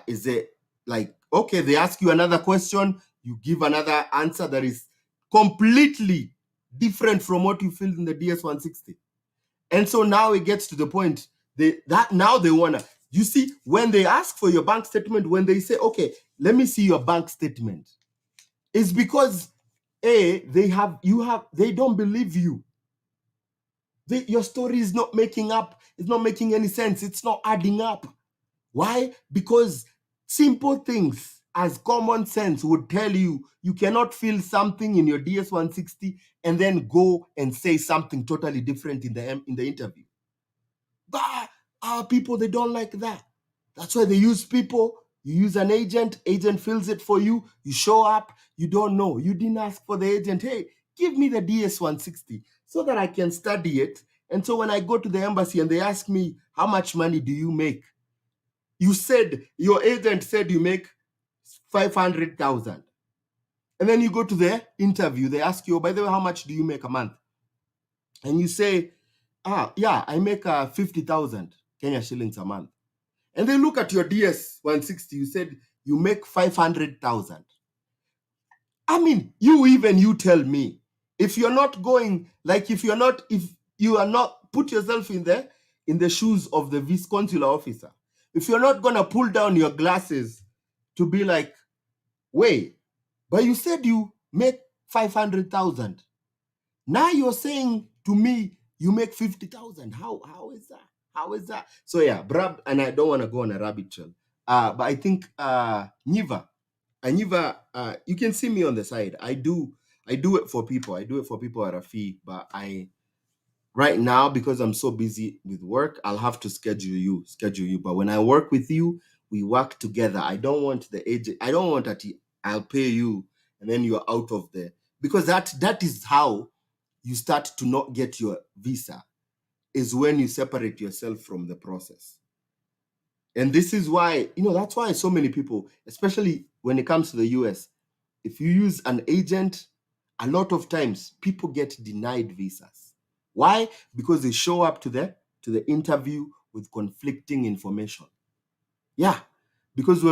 Is it like, okay, they ask you another question, you give another answer that is completely different from what you filled in the DS-160. And so now it gets to the point now they wanna, you see, when they ask for your bank statement, when they say, okay, let me see your bank statement, it's because they don't believe you. Your story is not making up, it's not making any sense, it's not adding up. Why? Because simple things as common sense would tell you you cannot fill something in your DS-160 and then go and say something totally different in the interview. But our people, they don't like that. That's why they use people. You use an agent fills it for you, you show up, you don't know. You didn't ask for the agent, hey, give me the DS-160 so that I can study it. And so when I go to the embassy and they ask me, how much money do you make? You said, your agent said you make 500,000. And then you go to the interview, they ask you, oh, by the way, how much do you make a month? And you say, yeah, I make 50,000 Kenya shillings a month. And they look at your DS-160, you said you make 500,000. I mean, you tell me, if you're not going, like if you are not, put yourself in the shoes of the vice-consular officer. If you're not going to pull down your glasses to be like, wait, but you said you make 500,000. Now you're saying to me you make 50,000. How is that? How is that? So yeah, Brab, and I don't want to go on a rabbit trail. But I think Niva, you can see me on the side. I do it for people. I do it for people at a fee, but right now, because I'm so busy with work, I'll have to schedule you. But when I work with you, we work together. I don't want the agent. I don't want that I'll pay you and then you're out of there, because that is how you start to not get your visa, is when you separate yourself from the process. And this is why, that's why so many people, especially when it comes to the US, if you use an agent, a lot of times people get denied visas. Why? Because they show up to the interview with conflicting information. Yeah, because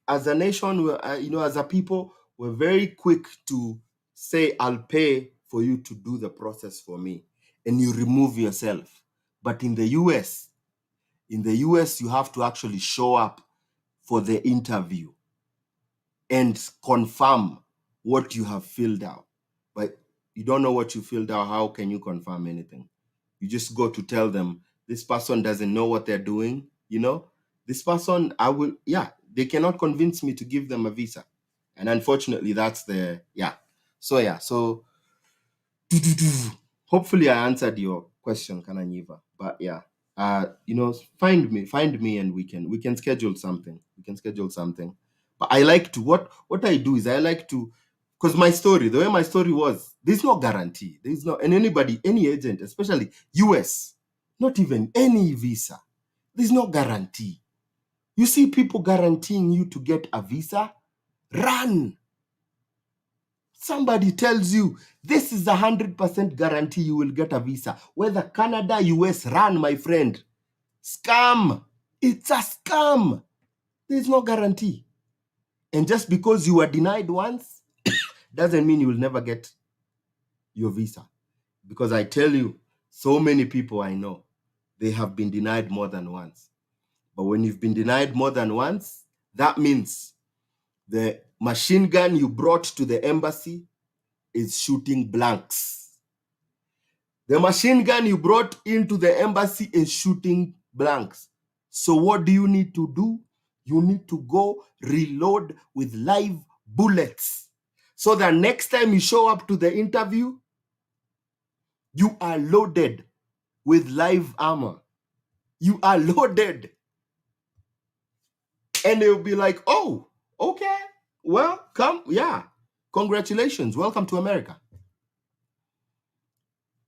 as a nation, as a people, we're very quick to say, I'll pay for you to do the process for me, and you remove yourself. But in the US, you have to actually show up for the interview and confirm what you have filled out. But you don't know what you filled out. How can you confirm anything? You just go to tell them, this person doesn't know what they're doing. This person, they cannot convince me to give them a visa. And unfortunately, that's so hopefully I answered your question, Kananyiva. But yeah, find me and we can schedule something. But I like to, what I do is I like to, because the way my story was, there's no guarantee. There's no, and any agent, especially US, not even any visa, there's no guarantee. You see people guaranteeing you to get a visa, run. Somebody tells you this is 100% guarantee you will get a visa, whether Canada, US, run, my friend. Scam. It's a scam. There's no guarantee. And just because you were denied once doesn't mean you will never get your visa. Because I tell you, so many people I know, they have been denied more than once. But when you've been denied more than once, that means the machine gun you brought to the embassy is shooting blanks. The machine gun you brought into the embassy is shooting blanks. So what do you need to do? You need to go reload with live bullets. So that next time you show up to the interview, you are loaded with live armor. You are loaded. And they'll be like, oh, okay, well, come, yeah. Congratulations. Welcome to America.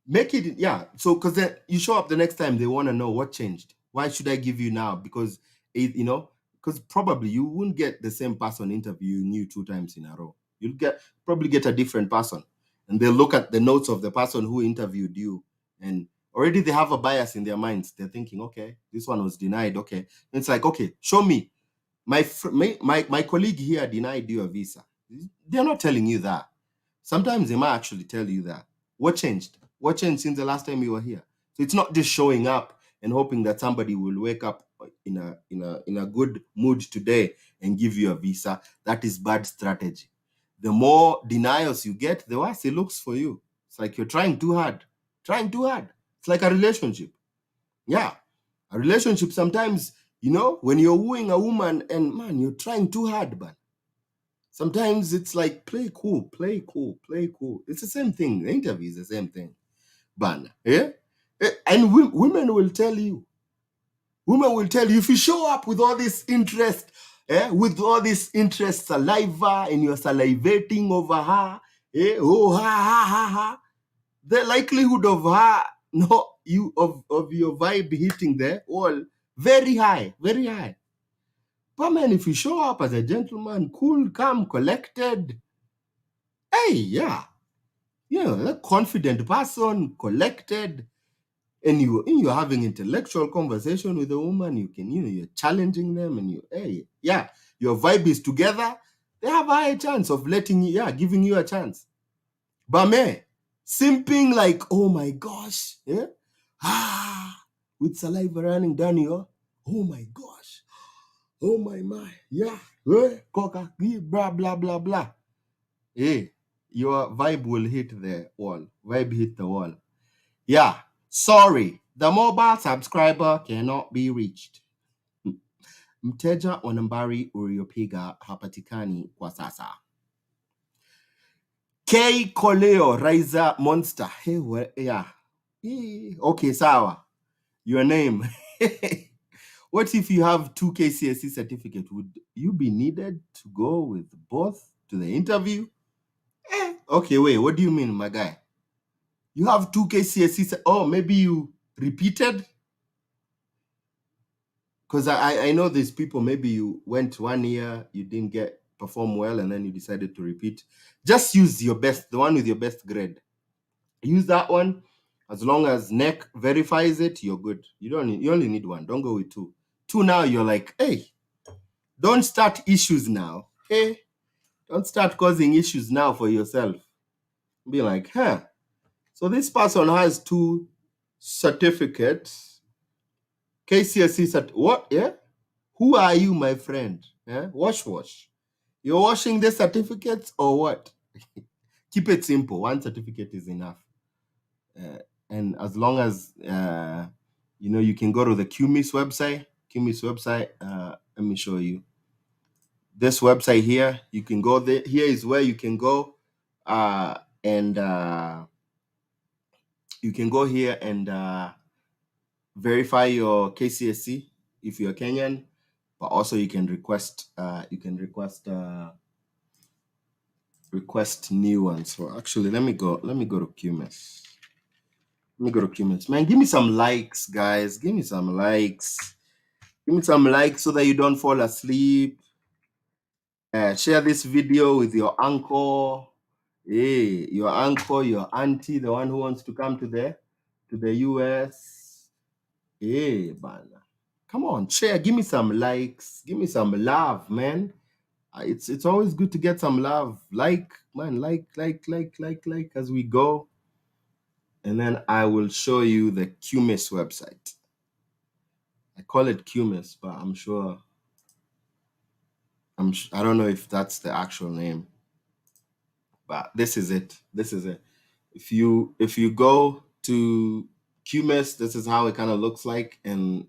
Make it, yeah. So, because then you show up the next time, they want to know what changed. Why should I give you now? Because, because probably you wouldn't get the same person interview you knew 2 times in a row. You'll probably get a different person. And they'll look at the notes of the person who interviewed you. And already they have a bias in their minds. They're thinking, okay, this one was denied. Okay. And it's like, okay, show me. My colleague here denied you a visa. They're not telling you that. Sometimes they might actually tell you that. What changed? What changed since the last time you were here? So it's not just showing up and hoping that somebody will wake up in a good mood today and give you a visa. That is bad strategy. The more denials you get, the worse it looks for you. It's like you're trying too hard. Trying too hard. It's like a relationship. Yeah. A relationship sometimes, when you're wooing a woman and man, you're trying too hard, man. Sometimes it's like play cool, play cool, play cool. It's the same thing. The interview is the same thing. But yeah? And women will tell you. Women will tell you if you show up with all this interest, with all this interest saliva and you're salivating over her, oh ha ha ha ha. The likelihood of her of your vibe hitting the wall very high, very high. But man, if you show up as a gentleman, cool, calm, collected, hey, yeah, a confident person, collected, and you're having intellectual conversation with a woman, you can, you're challenging them, and your vibe is together, they have a high chance of giving you a chance. But man, simping like, oh my gosh, with saliva running down your, oh my gosh, oh my, yeah, coca, blah, blah, blah, blah. Hey, your vibe will hit the wall. Vibe hit the wall. Yeah, sorry, the mobile subscriber cannot be reached. Mteja wa nambari uliopiga hapatikani kwa sasa. K Koleo Raiza Monster. Hey, yeah. Okay, sawa. Your name. What if you have 2 KCSE certificate? Would you be needed to go with both to the interview? Okay, wait, what do you mean, my guy? You have 2 KCSE. Oh, maybe you repeated? Because I know these people, maybe you went 1 year, you didn't perform well, and then you decided to repeat. Just use the one with your best grade. Use that one. As long as NEC verifies it, you're good. You only need 1. Don't go with 2. 2 now, you're like, hey, don't start issues now. Hey, don't start causing issues now for yourself. Be like, huh. So this person has 2 certificates. KCSE what? Yeah? Who are you, my friend? Yeah? Wash. You're washing the certificates or what? Keep it simple. 1 certificate is enough. And as long as, you can go to the QMIS website. Let me show you. This website here, you can go there. Here is where you can go and you can go here and verify your KCSE if you're Kenyan, but also you can request request new ones. So actually, let me go to QMIS. Let me go to QMIS. Man, give me some likes, guys. Give me some likes. Give me some likes so that you don't fall asleep. Share this video with your uncle. Hey, your uncle, your auntie, the one who wants to come to the US. Hey, man. Come on, share. Give me some likes. Give me some love, man. It's always good to get some love. Like as we go. And then I will show you the QMIS website. I call it QMIS, but I'm sure I don't know if that's the actual name. But this is it. If you go to QMS, this is how it kind of looks like, and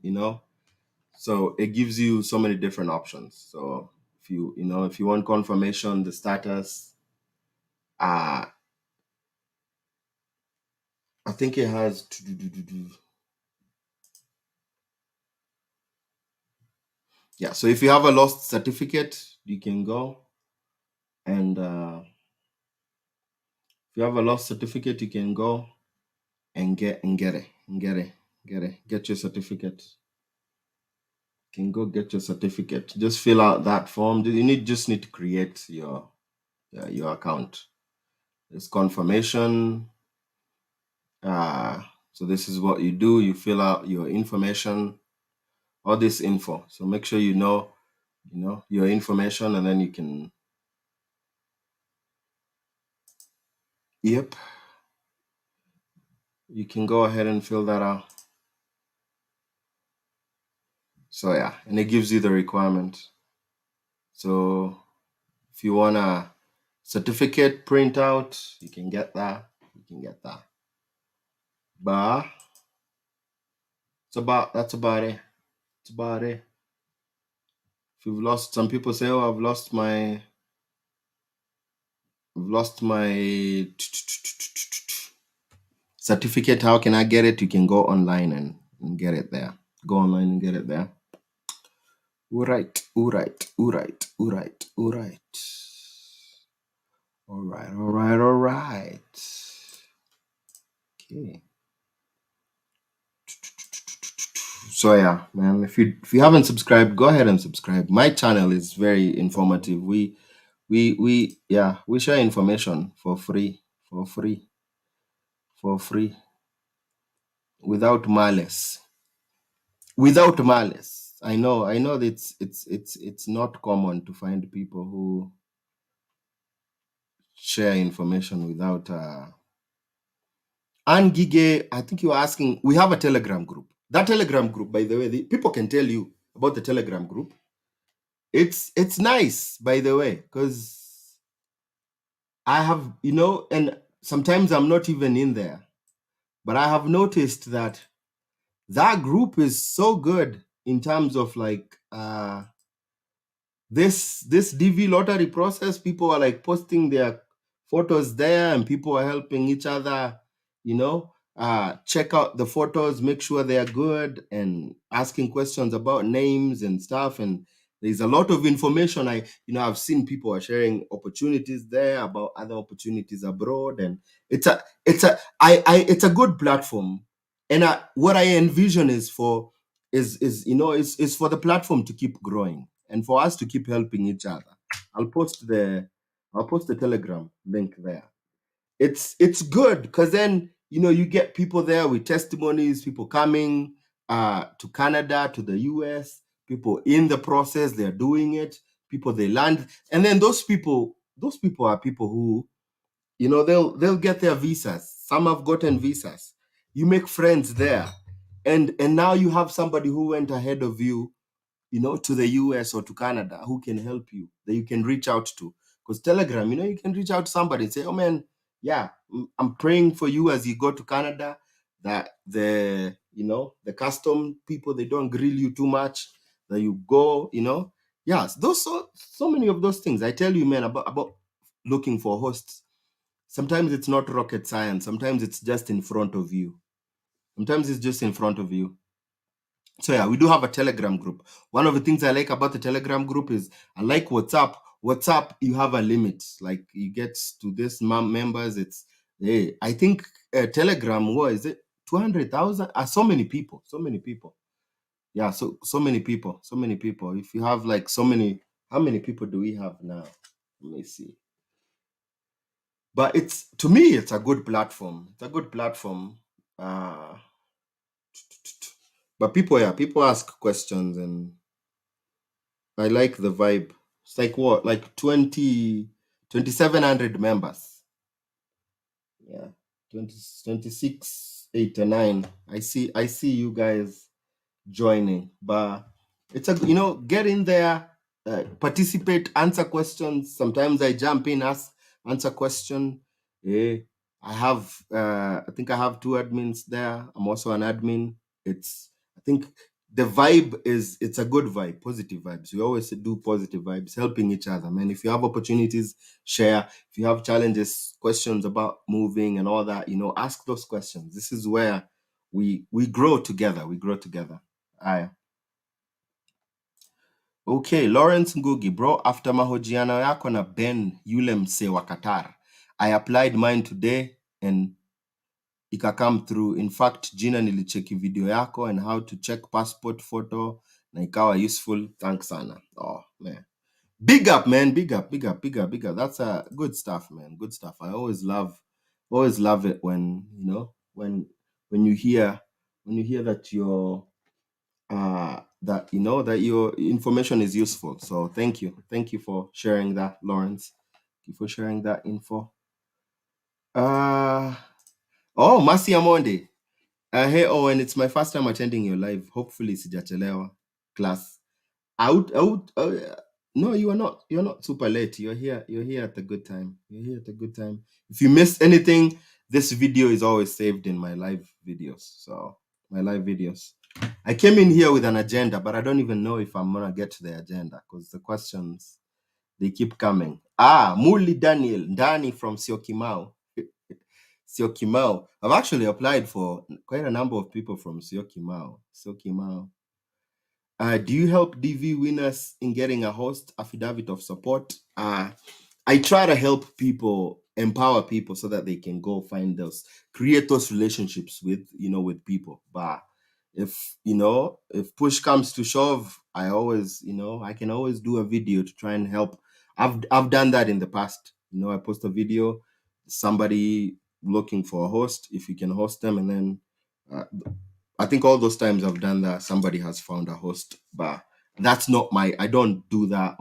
so it gives you so many different options. So if you want confirmation, the status, I think it has yeah. So if you have a lost certificate, you can go and if you have a lost certificate, you can go and get your certificate. You can go get your certificate. Just fill out that form. Just need to create your account. It's confirmation. So this is what you do. You fill out your information, all this info. So make sure you know your information, and then you can. Yep. You can go ahead and fill that out. So yeah, and it gives you the requirement. So if you want a certificate printout, you can get that. But that's about it. It's about it. If you've lost, some people say, "Oh, I've lost my certificate. How can I get it?" You can go online and get it there. Go online and get it there. All right. Okay. So yeah, man, if you haven't subscribed, go ahead and subscribe. My channel is very informative. We share information for free, without malice. I know that it's not common to find people who share information without and Gige, I think you're asking, we have a Telegram group. That Telegram group, by the way, people can tell you about the Telegram group. It's nice, by the way, because I have, and sometimes I'm not even in there, but I have noticed that group is so good in terms of like this DV lottery process. People are like posting their photos there, and people are helping each other, check out the photos, make sure they are good, and asking questions about names and stuff. And there's a lot of information. I've seen people are sharing opportunities there about other opportunities abroad, and it's a good platform. And what I envision is for the platform to keep growing and for us to keep helping each other. I'll post the Telegram link there. It's good because then you get people there with testimonies, people coming to Canada, to the US, people in the process, they're doing it, people they land, and then those people are people who they'll get their visas. Some have gotten visas. You make friends there, and now you have somebody who went ahead of you, to the US or to Canada, who can help you, that you can reach out to. Because Telegram, you can reach out to somebody and say, "Oh man, yeah, I'm praying for you as you go to Canada, that the custom people, they don't grill you too much, that you go, yes, those so many of those things. I tell you, man, about looking for hosts. Sometimes it's not rocket science. Sometimes it's just in front of you. So yeah, we do have a Telegram group. One of the things I like about the Telegram group is, I like WhatsApp. WhatsApp, you have a limit. Like, you get to this members. It's I think Telegram, what is it? 200,000. So many people. Yeah, so many people. If you have like so many, how many people do we have now? Let me see. But to me, it's a good platform. But people ask questions, and I like the vibe. It's like what, like 2,700 members. Yeah, 26, 8 or 9. I see you guys joining, but it's get in there, participate, answer questions. Sometimes I jump in, answer question. I think I have two admins there. I'm also an admin. I think the vibe it's a good vibe, positive vibes. We always do positive vibes, helping each other, man. If you have opportunities, share. If you have challenges, questions about moving and all that, ask those questions. This is where we grow together. We grow together. Aye. Okay, Lawrence Ngugi, bro, after mahojiano yako na Ben yule msee wa Qatar, I applied mine today and ikakam through. In fact, jina nilicheki video yako and how to check passport photo na ikawa useful. Thanks sana. Oh, man. Big up, man. Big up, big up, big up, big up. That's good stuff, man. Good stuff. I always love it when, when you hear that that your information is useful. So thank you for sharing that, Lawrence. Thank you for sharing that info. Oh, Masi Amonde. Hey Owen, it's my first time attending your live. Hopefully sijachelewa class. Yeah. No, you are not. You're not super late. You're here. You're here at a good time. You're here at a good time. If you missed anything, this video is always saved in my live videos. So my live videos. I came in here with an agenda, but I don't even know if I'm gonna get to the agenda because the questions they keep coming. Muli Daniel Dani from Siokimau. Siokimau. I've actually applied for quite a number of people from Siokimau. Siokimau. Do you help DV winners in getting a host affidavit of support? I try to help people, empower people so that they can go find create those relationships with people. But if push comes to shove, I can always do a video to try and help. I've done that in the past. I post a video, somebody looking for a host, if you can host them, and then I think all those times I've done that, somebody has found a host. But that's not I don't do that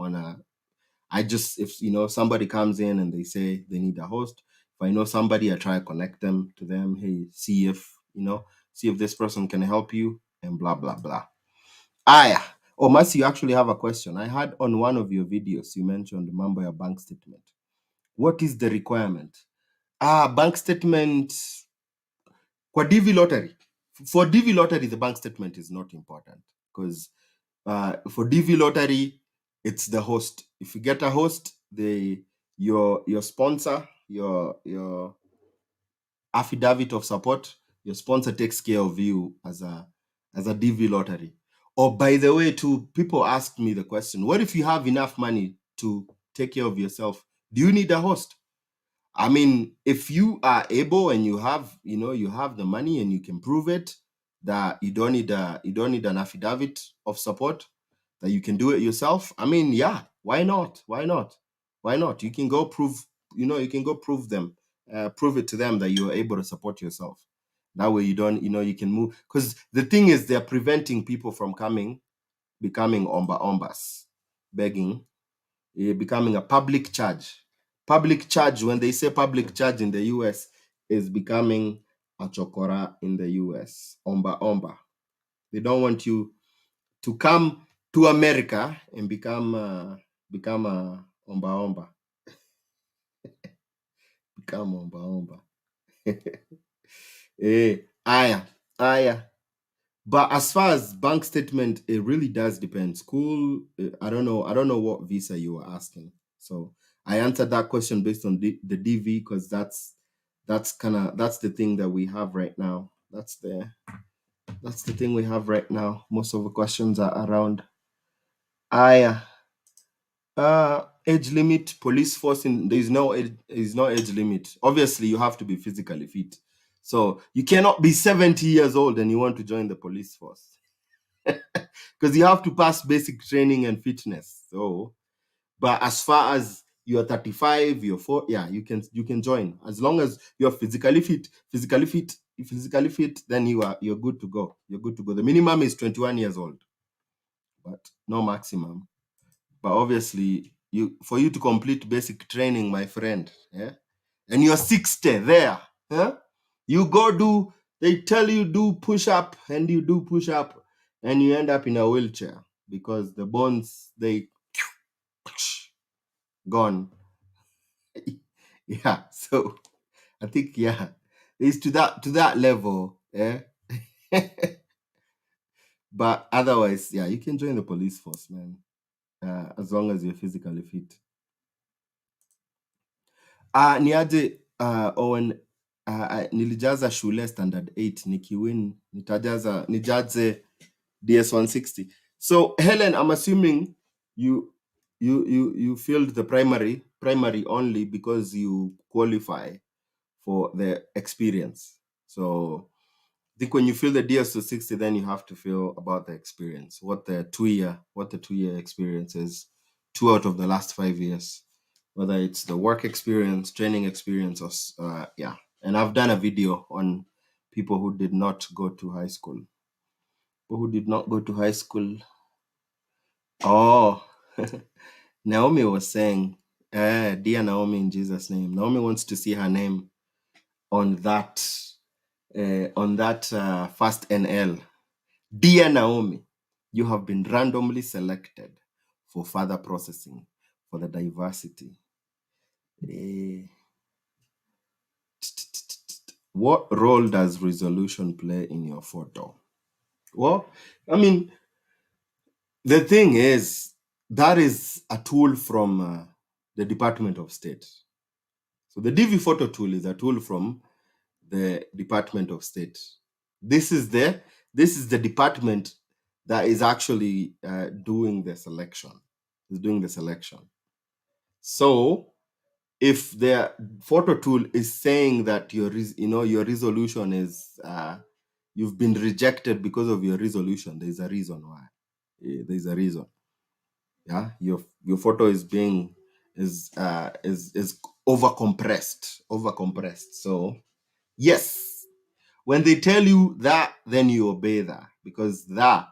I just, if somebody comes in and they say they need a host, if I know somebody, I try to connect them to them. Hey, see if this person can help you and blah blah blah. Yeah. Oh, Mercy, you actually have a question. I heard on one of your videos you mentioned mambo ya bank statement. What is the requirement? Bank statement for DV lottery. For DV lottery, the bank statement is not important because for DV lottery, it's the host. If you get a host, your sponsor, your affidavit of support, your sponsor takes care of you as a DV lottery. Or by the way, too, people ask me the question: what if you have enough money to take care of yourself? Do you need a host? I mean, if you are able and you have the money and you can prove it that you don't need an affidavit of support, that you can do it yourself. I mean, yeah, why not? Why not? Why not? You can go prove, prove it to them that you are able to support yourself. That way you don't, you can move. Because the thing is, they're preventing people from becoming ombas, begging, becoming a public charge. Public charge, when they say public charge in the US, is becoming a chokora in the US. Omba. They don't want you to come to America and become a omba. Become omba. Aya. But as far as bank statement, it really does depend. School, I don't know what visa you were asking. So I answered that question based on the DV because that's the thing that we have right now. That's the thing we have right now. Most of the questions are around age limit, police force. There's no age limit. Obviously, you have to be physically fit. So you cannot be 70 years old and you want to join the police force. Because you have to pass basic training and fitness. So, but as far as you're 35, you're 4, yeah, you can join as long as you're physically fit. Then you're good to go. You're good to go. The minimum is 21 years old, but no maximum. But obviously, for you to complete basic training, my friend, yeah, and you're 60 there, yeah, they tell you do push up, and you do push up, and you end up in a wheelchair because the bones they gone. Yeah, so I think, yeah, it's to that level, yeah. But otherwise, yeah, you can join the police force, man, as long as you're physically fit. Niaje Owen, nilijaza shule standard 8 nikiwin nijaze DS-160. So Helen, I'm assuming you failed the primary only because you qualify for the experience. So I think when you feel the DS-260, then you have to feel about the experience, what the 2-year experience is, 2 out of the last 5 years, whether it's the work experience, training experience, or yeah. And I've done a video on people who did not go to high school. People who did not go to high school. Oh, Naomi was saying, dear Naomi, in Jesus' name. Naomi wants to see her name on that first NL. Dear Naomi, you have been randomly selected for further processing for the diversity. What role does resolution play in your photo? Well, I mean, the thing is, that is a tool from the Department of State. So the DV photo tool is a tool from the Department of State. This is the department that is actually doing the selection. Is doing the selection. So if the photo tool is saying that your resolution is you've been rejected because of your resolution, there's a reason why. There's a reason. Yeah, your photo is being is over compressed. So yes, when they tell you that, then you obey that, because the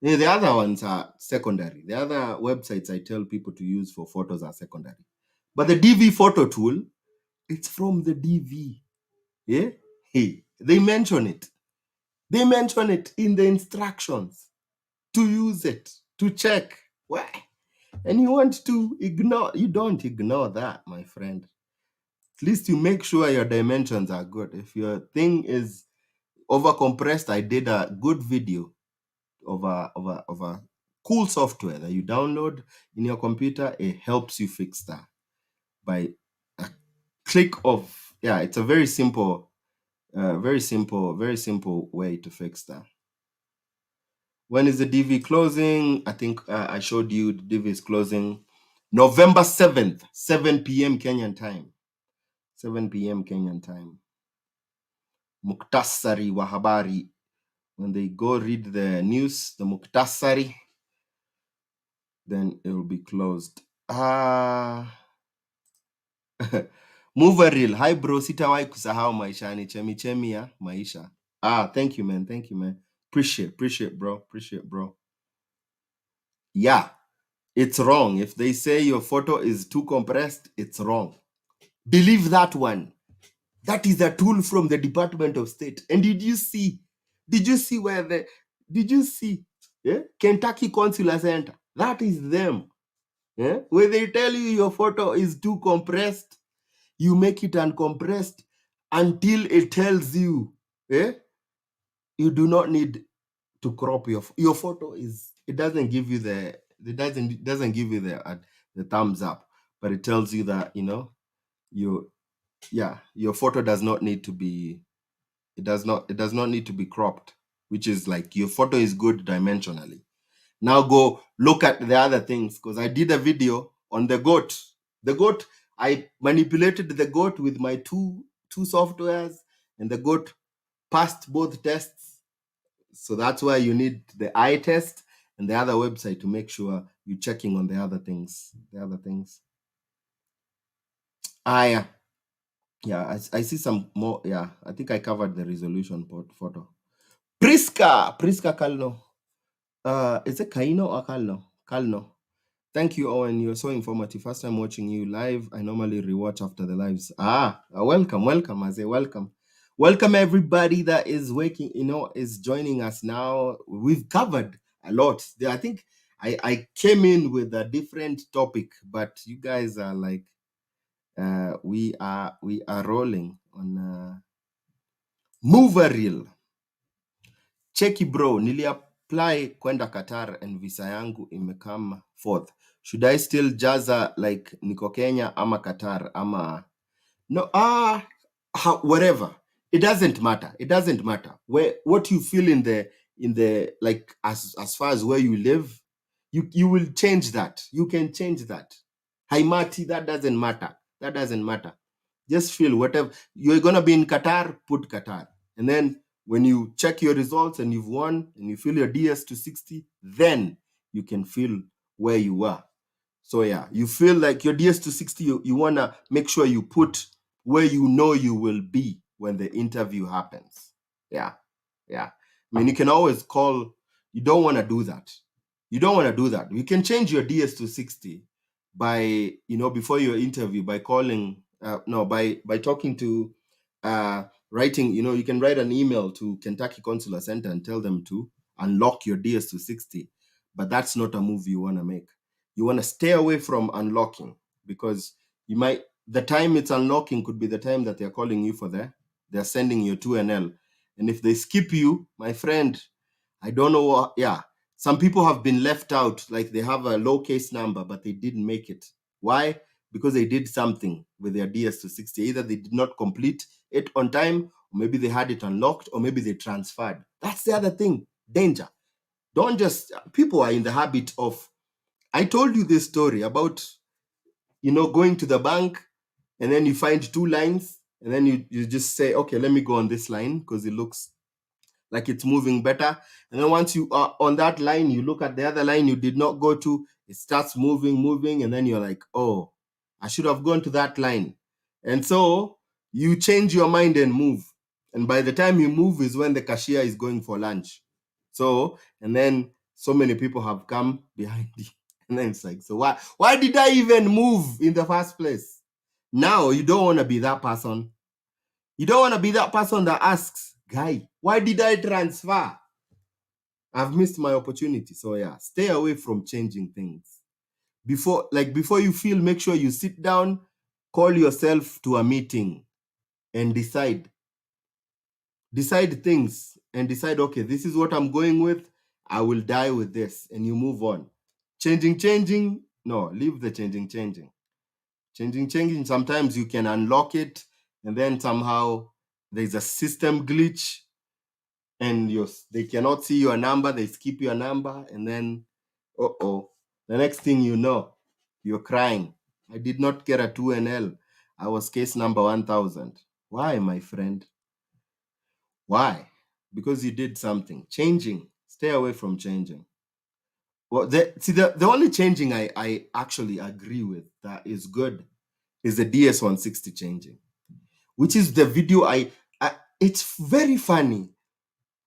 other ones are secondary. The other websites I tell people to use for photos are secondary. But the DV photo tool, it's from the DV. Yeah? Hey, they mention it. They mention it in the instructions to use it, to check. Why? And you want to ignore, you don't ignore that, my friend. At least you make sure your dimensions are good. If your thing is over compressed, I did a good video of a cool software that you download in your computer. It helps you fix that by a click of, yeah, it's a very simple way to fix that. When is the DV closing? I think I showed you the DV is closing November 7th, 7 p.m. Kenyan time. 7 p.m. Kenyan time. Muktasari wa habari. When they go read the news, the Muktasari, then it will be closed. Moveril. Hi bro, sitawahi kusahau maishani, chemichemi ya maisha. Thank you man. Appreciate bro. Yeah, it's wrong. If they say your photo is too compressed, it's wrong. Believe that one. That is a tool from the Department of State. And did you see Kentucky Consular Center? That is them. Yeah? Where they tell you your photo is too compressed, you make it uncompressed until it tells you, you do not need to crop your photo. It doesn't give you the thumbs up, but it tells you that your photo does not need to be it does not need to be cropped, which is like your photo is good dimensionally. Now go look at the other things, because I did a video on the goat. The goat, I manipulated the goat with my two softwares, and the goat passed both tests. So that's why you need the eye test and the other website to make sure you're checking on the other things. Yeah. Yeah, I see some more. Yeah, I think I covered the resolution photo. Priska Kalno. Is it Kaino or Kalno? Thank you, Owen. You're so informative. First time watching you live. I normally rewatch after the lives. Welcome. I say welcome. Welcome everybody that is is joining us now. We've covered a lot. I think I came in with a different topic, but you guys are like we are rolling on Moveril. Cheki bro, niliapply kwenda Qatar and visa yangu imekam 4th. Should I still jaza like niko Kenya ama Qatar ama no? Whatever. It doesn't matter. It doesn't matter. What you feel in the like as far as where you live, you will change that. You can change that. Haimati, that doesn't matter. That doesn't matter. Just feel whatever you're gonna be in Qatar, put Qatar. And then when you check your results and you've won and you feel your DS-260, then you can feel where you are. So yeah, you feel like your DS-260, you want to make sure you put where you know you will be when the interview happens. Yeah. I mean, you can always call. You don't want to do that. You can change your DS-260 by, before your interview, by calling, by talking to, writing, you can write an email to Kentucky Consular Center and tell them to unlock your DS-260. But that's not a move you want to make. You want to stay away from unlocking, because the time it's unlocking could be the time that they're calling you they're sending your 2NL. And if they skip you, my friend, I don't know what, some people have been left out, like they have a low case number, but they didn't make it. Why? Because they did something with their DS-260. Either they did not complete it on time, or maybe they had it unlocked, or maybe they transferred. That's the other thing. Danger. People are in the habit of, I told you this story about, going to the bank and then you find 2 lines and then you just say, okay, let me go on this line because it looks like it's moving better. And then once you are on that line, you look at the other line you did not go to, it starts moving, and then you're like, oh, I should have gone to that line. And so you change your mind and move. And by the time you move is when the cashier is going for lunch. So, and then so many people have come behind you. And then it's like, so why did I even move in the first place? Now you don't want to be that person. You don't want to be that person that asks, guy, why did I transfer? I've missed my opportunity. So yeah, stay away from changing things. Before you feel, make sure you sit down, call yourself to a meeting and decide things and decide, okay, this is what I'm going with. I will die with this, and you move on. Changing. No, leave the changing. Changing. Sometimes you can unlock it, and then somehow there's a system glitch, and they cannot see your number. They skip your number, and then, the next thing you know, you're crying. I did not get a 2NL. I was case number 1000. Why, my friend? Why? Because you did something. Changing. Stay away from changing. Well, the only changing I actually agree with that is good is the DS-160 changing, which is the video it's very funny.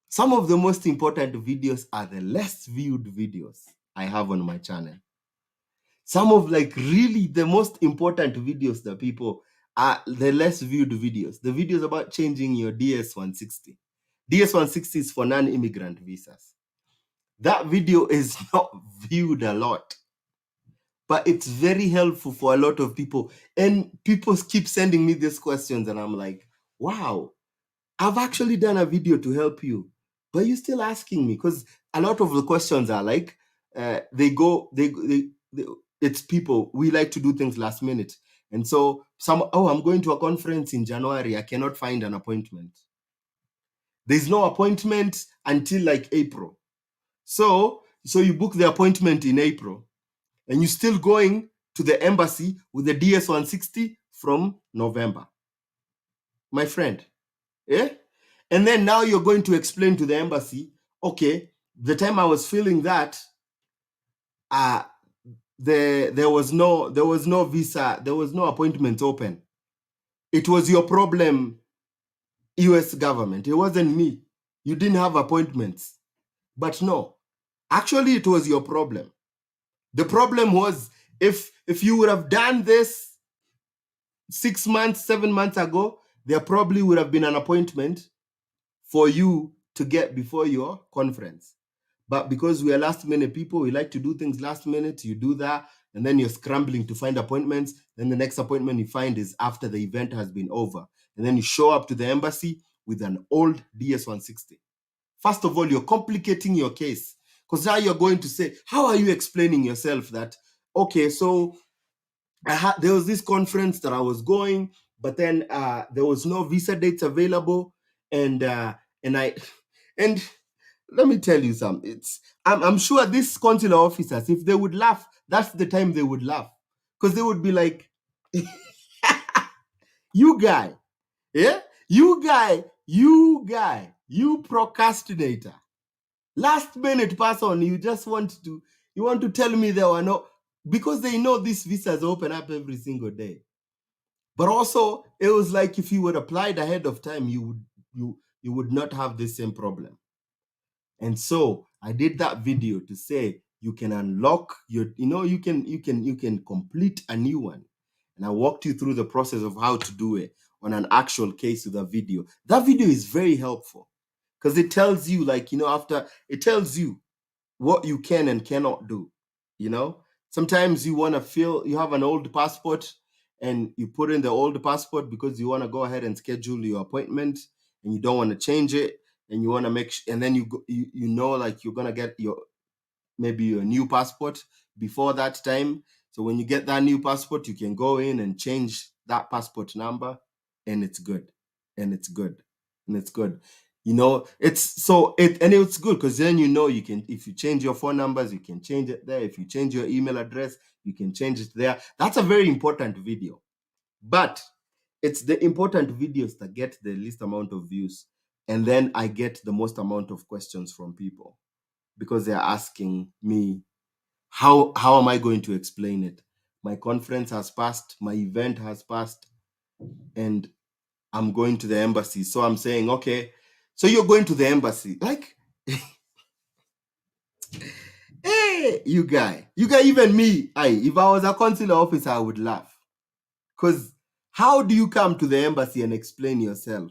Some of the most important videos are the less viewed videos I have on my channel. Some of really the most important videos that people are the less viewed videos. The videos about changing your DS-160. DS-160 is for non-immigrant visas. That video is not viewed a lot, but it's very helpful for a lot of people. And people keep sending me these questions, and I'm like, wow, I've actually done a video to help you, but you're still asking me, because a lot of the questions are like, it's people, we like to do things last minute. And so I'm going to a conference in January. I cannot find an appointment. There's no appointment until April. So you book the appointment in April, and you're still going to the embassy with the DS-160 from November. My friend, yeah? And then now you're going to explain to the embassy, okay, the time I was feeling that, there was no visa, there was no appointment open. It was your problem, US government. It wasn't me. You didn't have appointments. But no, actually it was your problem. The problem was, if you would have done this 6 months, 7 months ago, there probably would have been an appointment for you to get before your conference. But because we are last minute people, we like to do things last minute. You do that, and then you're scrambling to find appointments. Then the next appointment you find is after the event has been over. and then you show up to the embassy with an old DS-160. First of all, you're complicating your case, because now you're going to say, how are you explaining yourself that, okay, so there was this conference that I was going, but then there was no visa dates available, and let me tell you something. I'm sure these consular officers, if they would laugh, that's the time they would laugh, because they would be like, you guy, yeah, you procrastinator, last minute person, you want to tell me there were no, because they know these visas open up every single day. But also, it was like if you would applied ahead of time, you would not have the same problem. And so I did that video to say you can unlock your, you can complete a new one. And I walked you through the process of how to do it on an actual case with a video. That video is very helpful because it tells you, after it tells you what you can and cannot do. Sometimes you want to feel you have an old passport and you put in the old passport because you want to go ahead and schedule your appointment and you don't want to change it, and you want to and then like you're going to get maybe your new passport before that time. So when you get that new passport, you can go in and change that passport number, and it's good. And it's good. And it's good. It's good because then you can, if you change your phone numbers, you can change it there. If you change your email address, you can change it there. That's a very important video. But it's the important videos that get the least amount of views. And then I get the most amount of questions from people because they're asking me, how am I going to explain it? My conference has passed, my event has passed, and I'm going to the embassy. So I'm saying, okay, so you're going to the embassy. Like, hey, you guy, even me, if I was a consular officer, I would laugh. Because how do you come to the embassy and explain yourself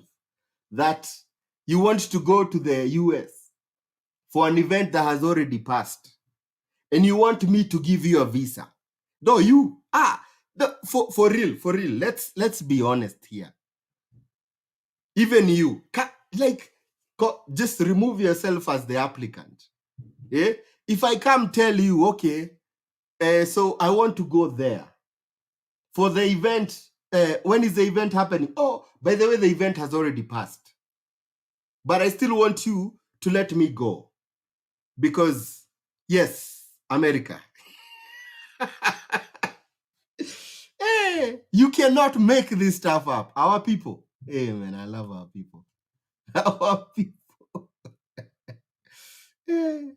that you want to go to the US for an event that has already passed, and you want me to give you a visa? No, for real, let's be honest here. Even you, just remove yourself as the applicant. Yeah? If I come tell you, okay, so I want to go there for the event. When is the event happening? Oh, by the way, the event has already passed. But I still want you to let me go. Because, yes, America. Hey, you cannot make this stuff up. Our people. Hey, man, I love our people. Our people. Hey.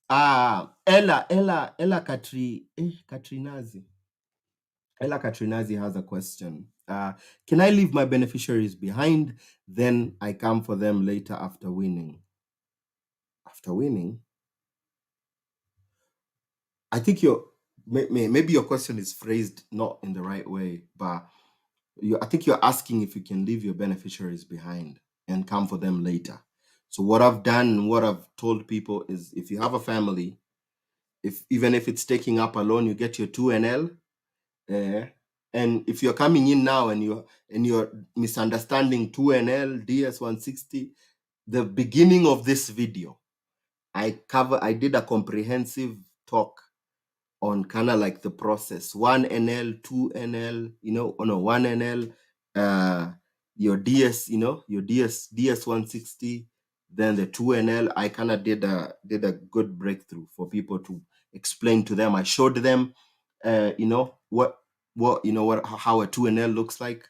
Ella Katrinazi. Ella Katrinazi has a question. Can I leave my beneficiaries behind? Then I come for them later after winning. After winning? I think maybe your question is phrased not in the right way, but I think you're asking if you can leave your beneficiaries behind and come for them later. So what I've done and what I've told people is, if you have a family, even if it's taking up a loan, you get your 2NL. And if you're coming in now and you're misunderstanding 2NL, DS-160, the beginning of this video, I did a comprehensive talk on kind of like the process: 1NL, 2NL, 1NL, your DS-160, then the 2NL. I kind of did a good breakthrough for people to explain to them. I showed them, how a 2NL looks like.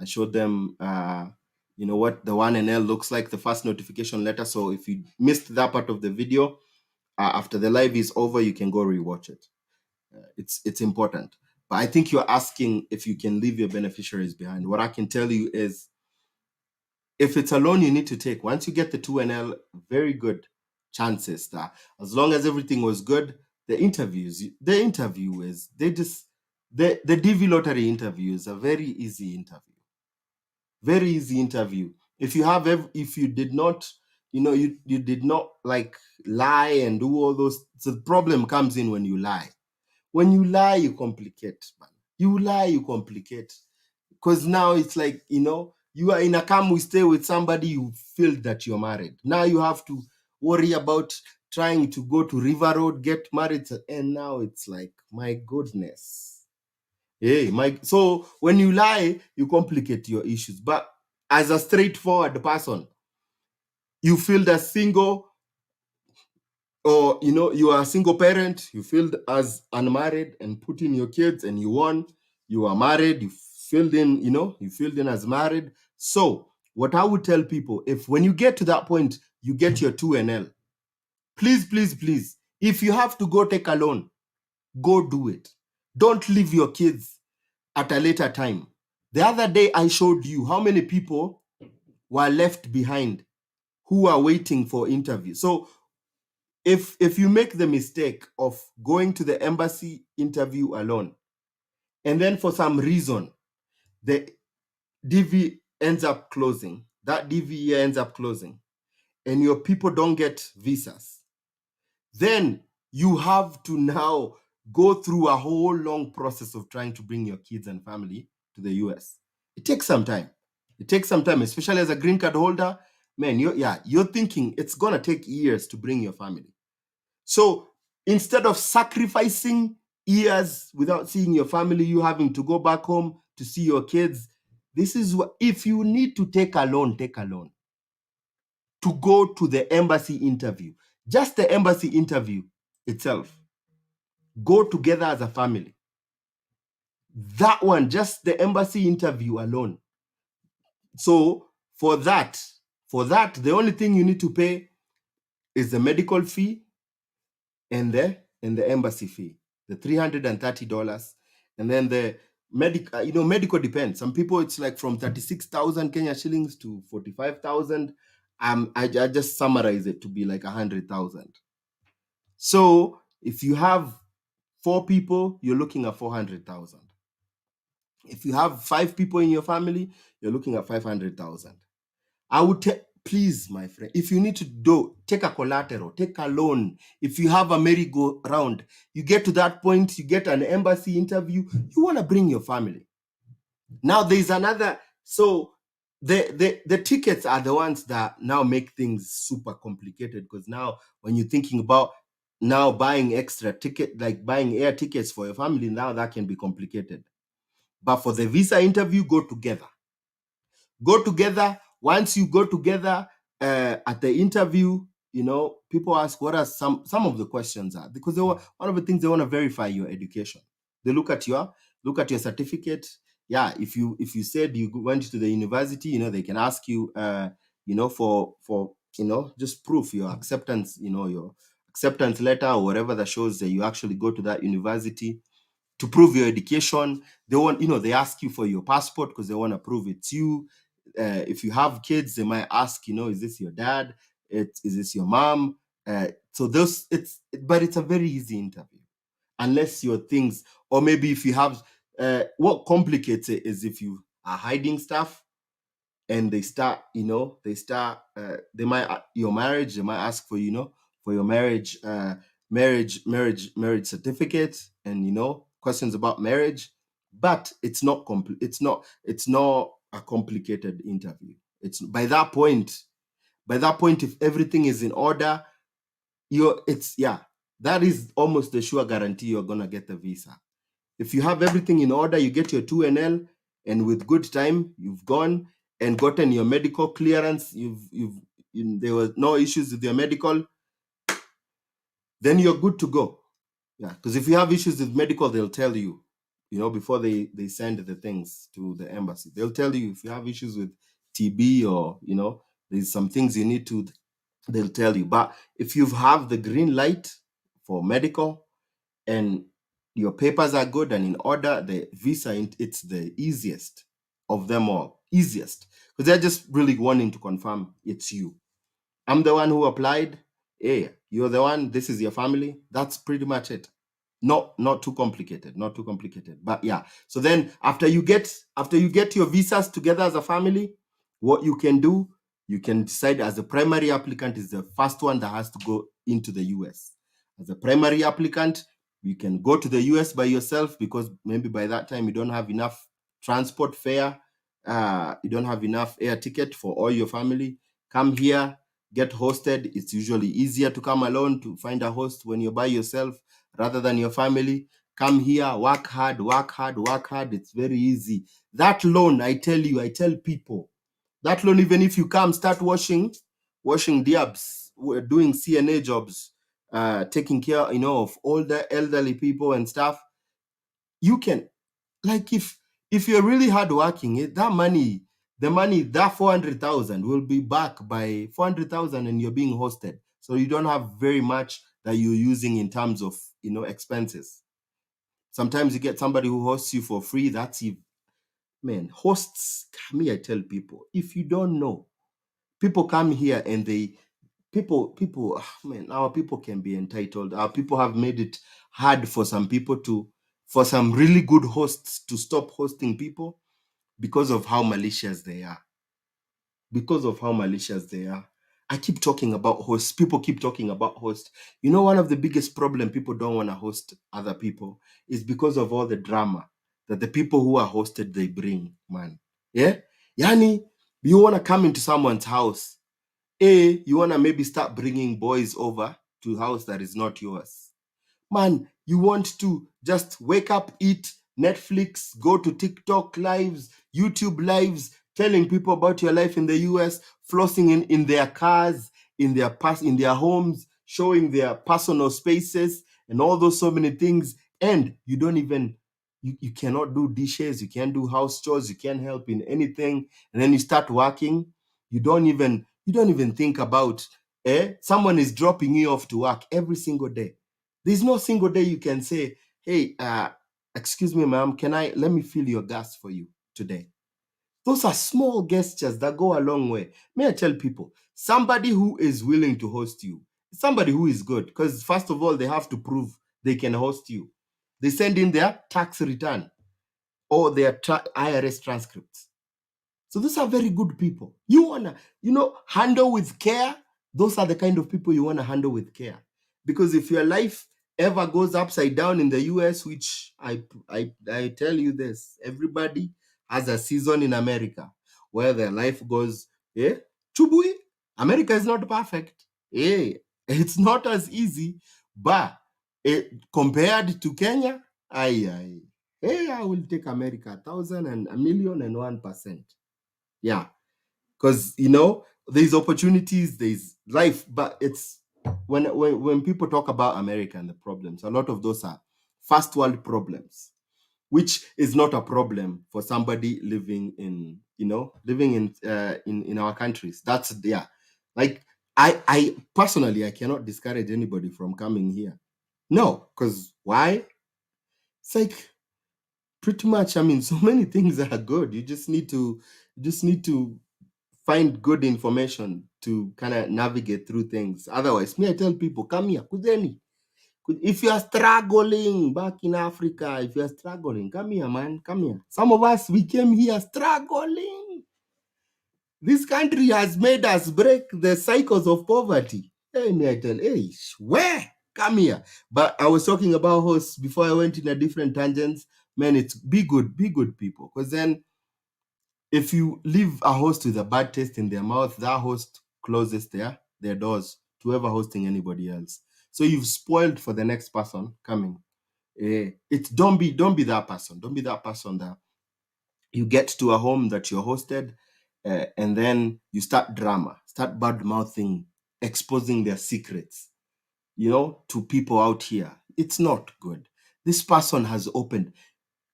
I showed them, what the 1NL looks like, the first notification letter. So if you missed that part of the video, after the live is over, you can go rewatch it. It's important. But I think you're asking if you can leave your beneficiaries behind. What I can tell you is, if it's a loan you need to take, once you get the 2NL, very good chances that, as long as everything was good, the DV lottery interview is a very easy interview. Very easy interview. If you did not, you did not like lie and do all those. So the problem comes in when you lie. When you lie, you complicate, man. You lie, you complicate. Because now it's like, you are in a camp, we stay with somebody, you feel that you're married. Now you have to worry about trying to go to River Road, get married, and now it's like, my goodness. Hey, so when you lie, you complicate your issues. But as a straightforward person, you feel that single, or you are a single parent, you filled as unmarried and put in your kids, and you won. You are married, you filled in, you filled in as married. So what I would tell people, if when you get to that point, you get your 2NL, please, please, please, if you have to go take a loan, go do it. Don't leave your kids at a later time. The other day I showed you how many people were left behind who are waiting for interview. So if you make the mistake of going to the embassy interview alone, and then for some reason the DV ends up closing, that DV ends up closing, and your people don't get visas, then you have to now go through a whole long process of trying to bring your kids and family to the US. It takes some time. It takes some time, especially as a green card holder. Man, you're thinking it's gonna take years to bring your family. So instead of sacrificing years without seeing your family, you having to go back home to see your kids, this is what, if you need to take a loan, take a loan to go to the embassy interview. Just the embassy interview itself. Go together as a family. That one, just the embassy interview alone. So for that, the only thing you need to pay is the medical fee and the embassy fee, the $330, and then the medical depends. Some people it's like from 36,000 Kenya shillings to 45,000. I just summarize it to be like 100,000. So if you have 4 people, you're looking at 400,000. If you have 5 people in your family, you're looking at 500,000. I would please, my friend, if you need to take a collateral, take a loan. If you have a merry-go-round, you get to that point, you get an embassy interview, you want to bring your family. Now there's another, so the tickets are the ones that now make things super complicated, because now when you're thinking about now buying extra ticket, like buying air tickets for your family, now that can be complicated. But for the visa interview, go together. Go together. Once you go together at the interview, people ask what are some of the questions are, because one of the things they want to verify your education. They look at your certificate. Yeah, if you said you went to the university, they can ask you, for just proof your acceptance, your acceptance letter or whatever that shows that you actually go to that university. To prove your education, they want, they ask you for your passport because they want to prove it's you. If you have kids, they might ask, is this your dad? Is this your mom? So but it's a very easy interview, unless your things, or maybe if you have, what complicates it is if you are hiding stuff, and they start, they might, your marriage, they might ask for, for your marriage, marriage certificate, and questions about marriage. But it's not it's not a complicated interview. It's by that point, if everything is in order, that is almost a sure guarantee you're gonna get the visa. If you have everything in order, you get your 2NL, and with good time, you've gone and gotten your medical clearance. There were no issues with your medical, then you're good to go. Yeah, because if you have issues with medical, they'll tell you, before they send the things to the embassy. They'll tell you if you have issues with TB, or there's some things you need to. They'll tell you. But if you have the green light for medical, and your papers are good and in order, the visa, it's the easiest of them all. Easiest. Because they're just really wanting to confirm it's you. I'm the one who applied. Hey, you're the one. This is your family. That's pretty much it. Not too complicated. Not too complicated. But yeah. So then after you get your visas together as a family, what you can do, you can decide as a primary applicant is the first one that has to go into the US. As a primary applicant, you can go to the US by yourself, because maybe by that time you don't have enough transport fare you don't have enough air ticket for all your family, come here, get hosted. It's usually easier to come alone to find a host when you're by yourself rather than your family. Come here, work hard, work hard, work hard. It's very easy. That loan, I tell you, I tell people, that loan, even if you come start washing diabs, doing CNA jobs, taking care, of all the elderly people and stuff, you can, like, if you're really hardworking, that money, the money, that 400,000 will be back by 400,000, and you're being hosted. So you don't have very much that you're using in terms of, expenses. Sometimes you get somebody who hosts you for free. That's you, man. Hosts, me, I tell people, if you don't know, people come here and man, our people can be entitled. Our people have made it hard for some people for some really good hosts to stop hosting people because of how malicious they are. Because of how malicious they are. I keep talking about hosts. People keep talking about hosts. One of the biggest problem people don't want to host other people is because of all the drama that the people who are hosted they bring, man. Yeah? Yani, you want to come into someone's house. You want to maybe start bringing boys over to a house that is not yours. Man, you want to just wake up, eat Netflix, go to TikTok lives, YouTube lives, telling people about your life in the US, flossing in their cars, in their homes, showing their personal spaces and all those so many things. And you don't even you cannot do dishes, you can't do house chores, you can't help in anything. And then you start working. You don't even think about someone is dropping you off to work every single day. There's no single day you can say, hey, excuse me, ma'am, let me fill your gas for you today. Those are small gestures that go a long way. May I tell people, somebody who is willing to host you, somebody who is good, because first of all, they have to prove they can host you. They send in their tax return or their IRS transcripts. So those are very good people. You wanna, handle with care. Those are the kind of people you wanna handle with care. Because if your life ever goes upside down in the US, which I tell you this, everybody has a season in America where their life goes, chubui. America is not perfect. It's not as easy, but compared to Kenya, I will take America 1,000 and 1,000,001%. Yeah, because there's opportunities, there's life, but it's when people talk about America and the problems, a lot of those are first world problems, which is not a problem for somebody living in our countries. That's like I personally I cannot discourage anybody from coming here. No, because why? It's like pretty much, I mean, so many things are good. You just need to find good information to kind of navigate through things. Otherwise, me, I tell people, come here, kuzeni. If you are struggling back in Africa, if you are struggling, come here, man, come here. Some of us, we came here struggling. This country has made us break the cycles of poverty. Hey, me, I tell, hey, where? Come here. But I was talking about hosts before I went in a different tangents. Man, it's be good people. Because then if you leave a host with a bad taste in their mouth, that host closes their doors to ever hosting anybody else. So you've spoiled for the next person coming. It's don't be that person. Don't be that person that you get to a home that you're hosted, and then you start drama, start bad mouthing, exposing their secrets, to people out here. It's not good. This person has opened.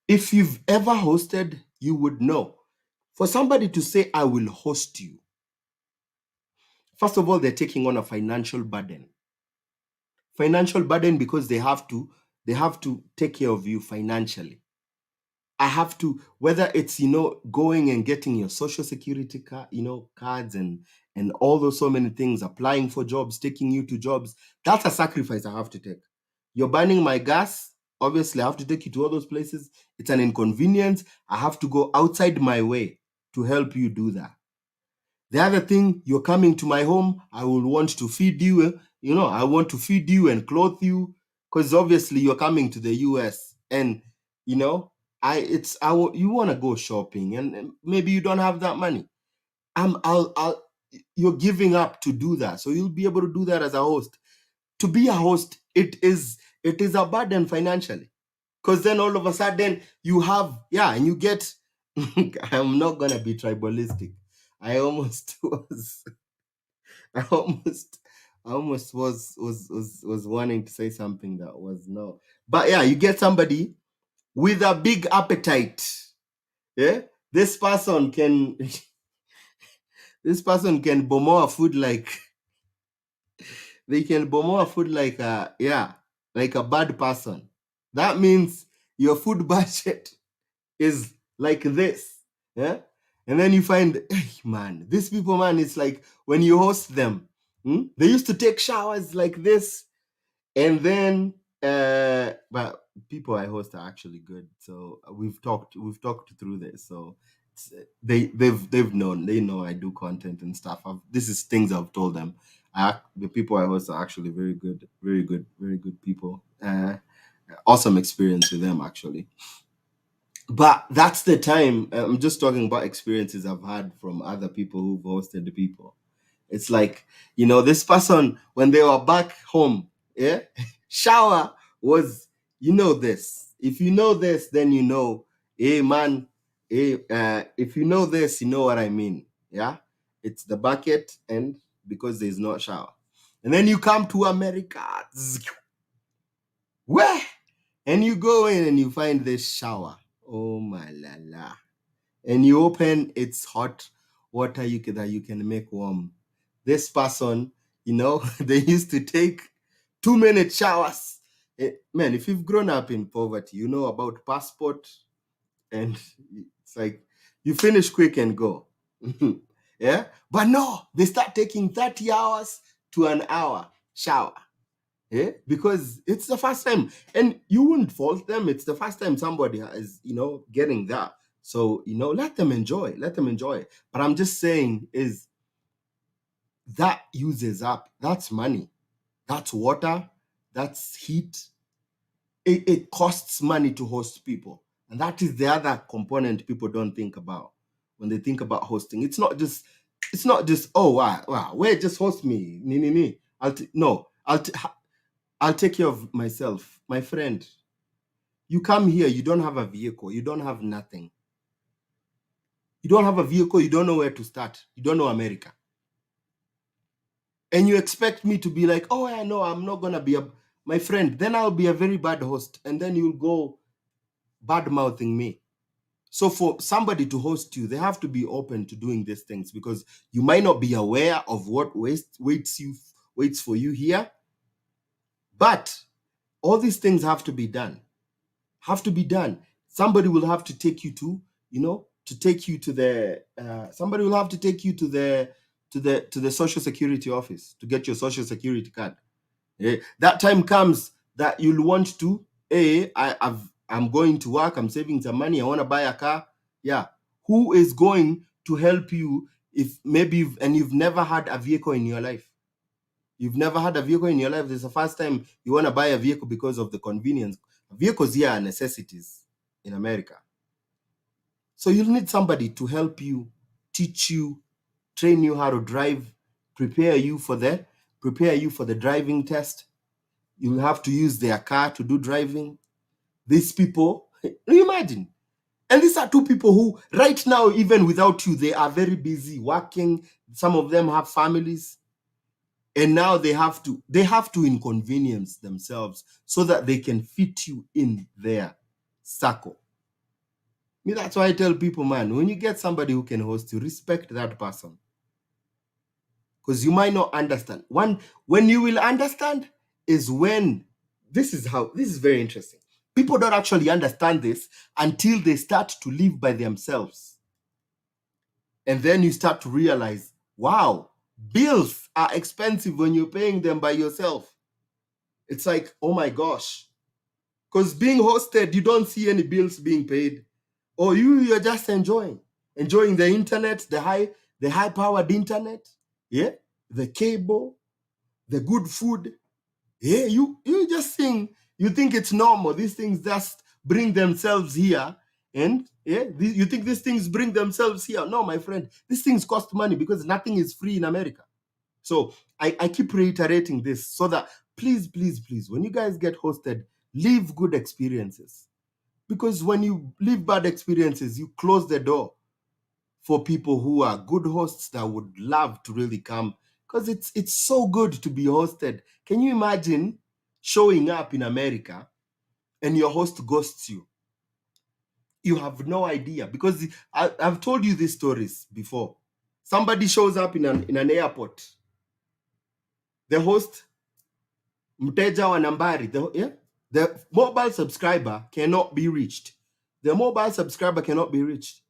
If you've ever hosted, you would know. For somebody to say, I will host you, first of all, they're taking on a financial burden. Financial burden because they have to take care of you financially. I have to, whether it's, going and getting your social security cards and all those so many things, applying for jobs, taking you to jobs, that's a sacrifice I have to take. You're burning my gas. Obviously, I have to take you to all those places. It's an inconvenience. I have to go outside my way to help you do that. The other thing, you're coming to my home, I will want to feed you, I want to feed you and clothe you, because obviously you're coming to the US and, you want to go shopping and maybe you don't have that money. I'll you're giving up to do that. So you'll be able to do that as a host. To be a host, it is a burden financially. Because then all of a sudden you have, and you get I'm not gonna be tribalistic. I almost was I almost was wanting to say something that was no. But yeah, you get somebody with a big appetite. Yeah. This person can this person can bomoa food like they can bomoa food like like a bad person. That means your food budget is like this. Yeah. And then you find, hey, man, these people, man, it's like when you host them, they used to take showers like this. And then but people I host are actually good. So we've talked through this. So they've known, they know I do content and stuff. This is things I've told them. The people I host are actually very good, very good, very good people. Awesome experience with them actually. But that's the time. I'm just talking about experiences I've had from other people who've hosted the people. It's like, this person, when they were back home, yeah, shower was, this. If you know this, then hey, man, hey, if you know this, you know what I mean. Yeah. It's the bucket, and because there's no shower. And then you come to America, where? And you go in and you find this shower. Oh my la la. And you open, it's hot water that you can make warm. This person, they used to take 2-minute showers. Man, if you've grown up in poverty, you know about passport, and it's like you finish quick and go. Yeah. But no, they start taking 30 hours to an hour shower. Yeah, because it's the first time, and you wouldn't fault them. It's the first time somebody is, getting that. So, let them enjoy. Let them enjoy. But I'm just saying is that uses up. That's money. That's water. That's heat. It costs money to host people. And that is the other component people don't think about when they think about hosting. It's not just, oh wow, wait, just host me. Nee. No, I'll take care of myself. My friend, you come here, you don't have a vehicle, you don't have nothing. You don't have a vehicle, you don't know where to start. You don't know America. And you expect me to be like, oh, I know, I'm not going to be my friend. Then I'll be a very bad host. And then you'll go bad-mouthing me. So for somebody to host you, they have to be open to doing these things, because you might not be aware of what waits for you here. But all these things have to be done. Somebody will have to take you to somebody will have to take you to the social security office to get your social security card. That time comes that you'll want to, I'm going to work, I'm saving some money, I want to buy a car. Yeah. Who is going to help you if maybe you've never had a vehicle in your life? You've never had a vehicle in your life. This is the first time you want to buy a vehicle because of the convenience. Vehicles here are necessities in America. So you'll need somebody to help you, teach you, train you how to drive, prepare you for the driving test. You'll have to use their car to do driving. These people, imagine. And these are two people who, right now, even without you, they are very busy working. Some of them have families. And now they have to inconvenience themselves so that they can fit you in their circle. That's why I tell people, man, when you get somebody who can host you, respect that person. Because you might not understand. When you will understand is when, this is very interesting. People don't actually understand this until they start to live by themselves. And then you start to realize, wow, bills are expensive when you're paying them by yourself. It's like, oh my gosh. Because being hosted, you don't see any bills being paid. Or you're just enjoying the internet, the high powered internet, yeah, the cable, the good food. Yeah, you just think it's normal. These things just bring themselves here, And yeah, you think these things bring themselves here? No, my friend, these things cost money because nothing is free in America. So I keep reiterating this so that please, please, please, when you guys get hosted, leave good experiences. Because when you leave bad experiences, you close the door for people who are good hosts that would love to really come. Because it's so good to be hosted. Can you imagine showing up in America and your host ghosts you? You have no idea, because I've told you these stories before. Somebody shows up in an airport. The host, mteja wa nambari, the mobile subscriber cannot be reached. The mobile subscriber cannot be reached.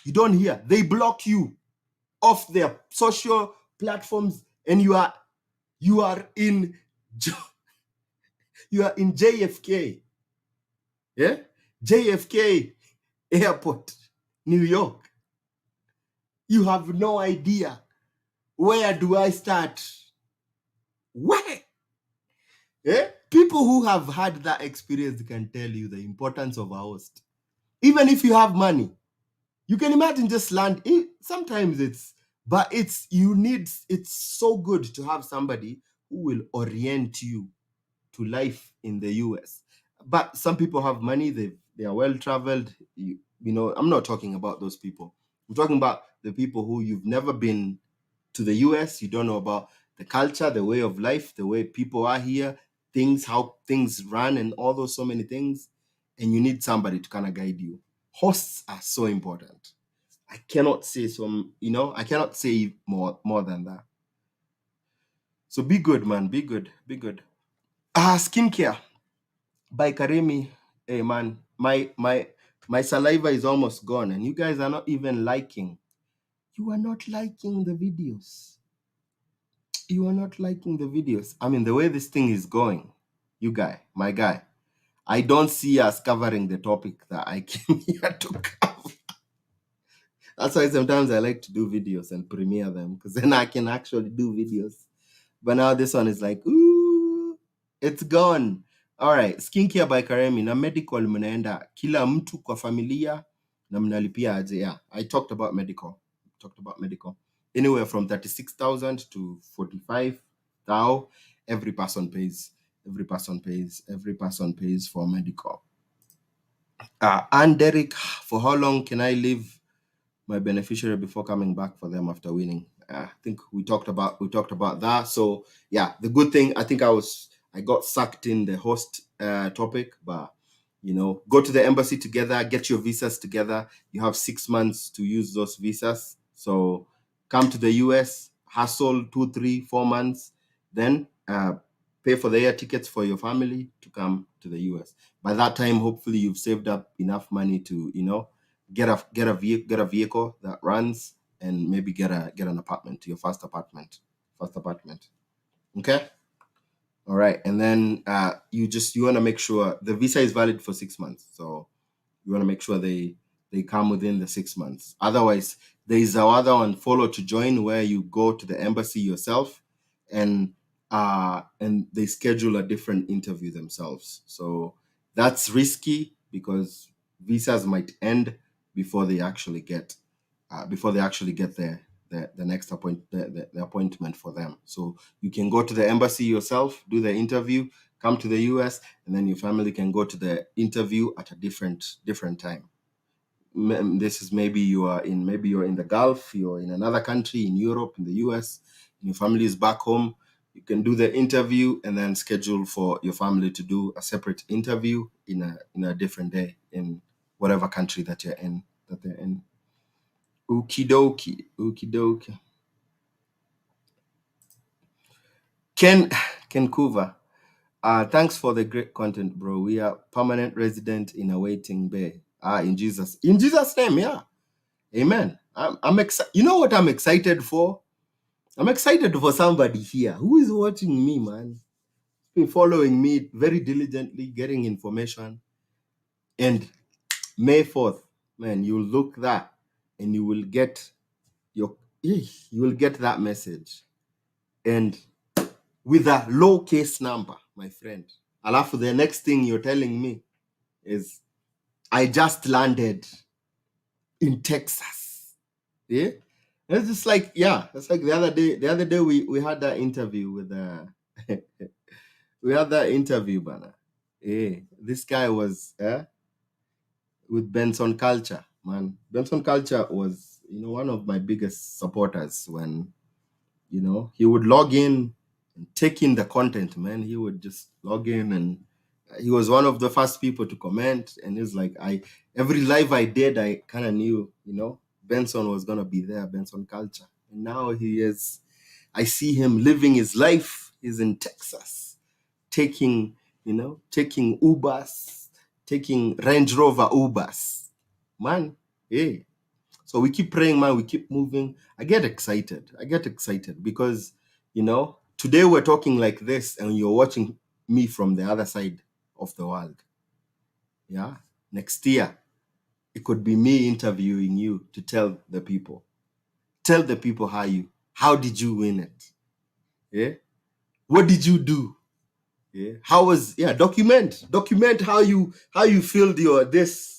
You don't hear. They block you off their social platforms, and you are in you are in JFK. Yeah? JFK Airport, New York. You have no idea. Where do I start? Where? Yeah? People who have had that experience can tell you the importance of a host. Even if you have money, you can imagine just land. Sometimes it's so good to have somebody who will orient you to life in the US. But some people have money, they are well traveled. You know, I'm not talking about those people. I'm talking about the people who you've never been to the US, you don't know about the culture, the way of life, the way people are here, how things run, and all those so many things. And you need somebody to kind of guide you. Hosts are so important. I cannot say I cannot say more than that. So be good, man. Be good. Be good. Skincare by Karemi. Hey, man, my saliva is almost gone, and you guys are not even liking. You are not liking the videos. You are not liking the videos. I mean, the way this thing is going, my guy, I don't see us covering the topic that I came here to cover. That's why sometimes I like to do videos and premiere them, because then I can actually do videos. But now this one is like, ooh, it's gone. All right, skincare by Karemi. Na medical mnaenda kila mtu kwa familia na mnalipia aje. Yeah, I talked about medical. Anywhere from 36,000 to 45,000. Every person pays for medical. And Derek, for how long can I live my beneficiary before coming back for them after winning? I think we talked about that. So yeah, the good thing, I think I got sucked in the host topic, but go to the embassy together, get your visas together. You have 6 months to use those visas. So come to the US, hustle 2, 3, 4 months, then pay for the air tickets for your family to come to the US. By that time, hopefully you've saved up enough money to, get a vehicle that runs, and maybe get an apartment, your first apartment. Okay. All right. And then you want to make sure the visa is valid for 6 months. So you want to make sure they come within the 6 months. Otherwise, there is another one, follow to join, where you go to the embassy yourself, and they schedule a different interview themselves. So that's risky, because visas might end before they actually get the next the appointment for them. So you can go to the embassy yourself, do the interview, come to the US, and then your family can go to the interview at a different time. This is maybe you're in the Gulf, you're in another country, in Europe, in the US, and your family is back home. You can do the interview and then schedule for your family to do a separate interview in a different day in whatever country that they're in. Okie dokie. Ken Kuva. Thanks for the great content, bro. We are permanent resident in a waiting bay. In Jesus' name, yeah. Amen. I'm excited. You know what I'm excited for? I'm excited for somebody here who is watching me, man. Been following me very diligently, getting information. And May 4th, man, you'll look that and you will get that message. And with a low case number, my friend. Alafu, the next thing you're telling me is I just landed in Texas. Yeah. And it's just like, yeah, it's like the other day we had that interview with we had that interview, Bana. Yeah. This guy was with Benson Culture, man. Benson Culture was, one of my biggest supporters when, he would log in and take in the content, man. He would just log in, and he was one of the first people to comment. And it's like, every live I did, I kind of knew, Benson was going to be there, Benson Culture. And now I see him living his life. He's in Texas, taking Ubers, taking Range Rover Ubers. Man, hey. So we keep praying, man. We keep moving. I get excited because, today we're talking like this and you're watching me from the other side of the world. Yeah. Next year, it could be me interviewing you to tell the people how did you win it? Yeah. What did you do? Yeah. Document how you filled your this,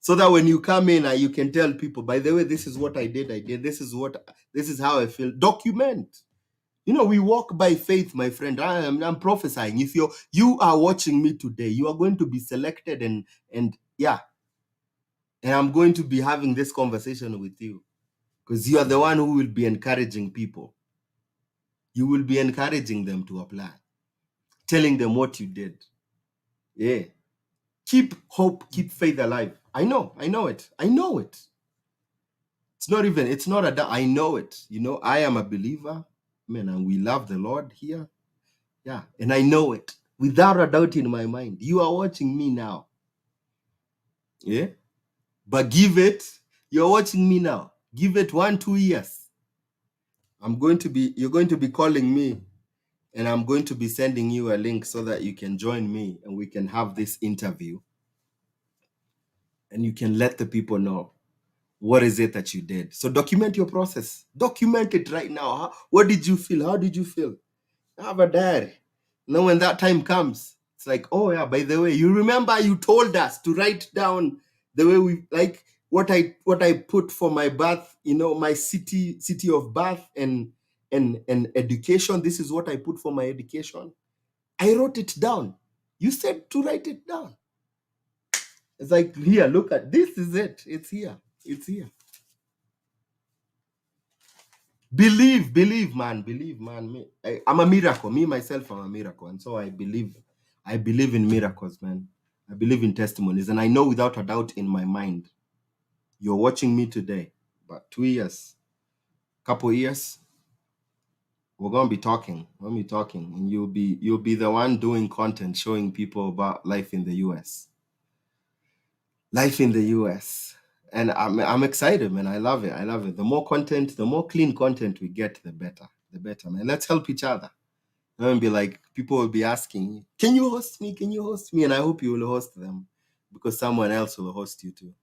so that when you come in, you can tell people, by the way, this is what I did. This is how I feel. Document. We walk by faith, my friend. I'm prophesying. If you are watching me today, you are going to be selected, and I'm going to be having this conversation with you, because you are the one who will be encouraging people. You will be encouraging them to apply, telling them what you did. Yeah. Keep hope, keep faith alive. I know it. It's not a doubt. I know it. I am a believer, man, and we love the Lord here. Yeah. And I know it without a doubt in my mind. You are watching me now. Yeah. But you're watching me now. Give it 1-2 years. You're going to be calling me, and I'm going to be sending you a link so that you can join me and we can have this interview. And you can let the people know what is it that you did. So document your process. Document it right now. What did you feel? How did you feel? Have a diary. When that time comes, it's like, oh yeah, by the way, you remember you told us to write down the way we like what I put for my birth, my city of birth and education. This is what I put for my education. I wrote it down. You said to write it down. It's like, here, look at this. Is it? It's here. Believe, man. I'm a miracle. Me, myself, I'm a miracle. And so I believe in miracles, man. I believe in testimonies. And I know without a doubt in my mind, you're watching me today, but 2 years, couple years, we're going to be talking. And you'll be the one doing content, showing people about life in the US. And I'm excited, man. I love it. The more content, the more clean content we get, the better, man. Let's help each other. And be like, people will be asking, can you host me? And I hope you will host them, because someone else will host you too.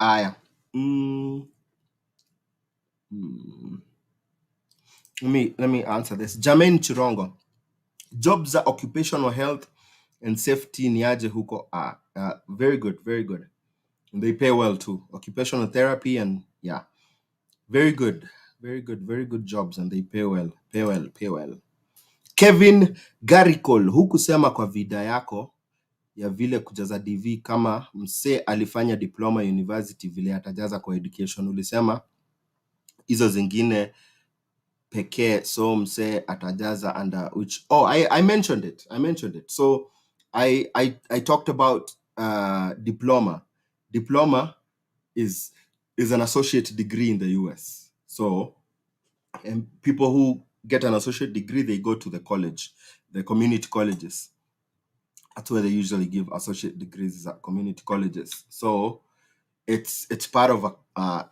Yeah. Let me answer this. Jermaine Chirongo. Jobs are occupational health and safety niaje huko. Very good. And they pay well too. Occupational therapy and very good. Very good jobs, and they pay well. Kevin Garicol, hukusema kwa vida yako ya vile kujaza DV kama msee alifanya diploma university vile atajaza kwa education. Ulisema hizo zingine pekee, so msee atajaza under which. I mentioned it. So I talked about diploma. Diploma is an associate degree in the US. So people who get an associate degree, they go to the college, the community colleges. That's where they usually give associate degrees, at community colleges. So it's part of a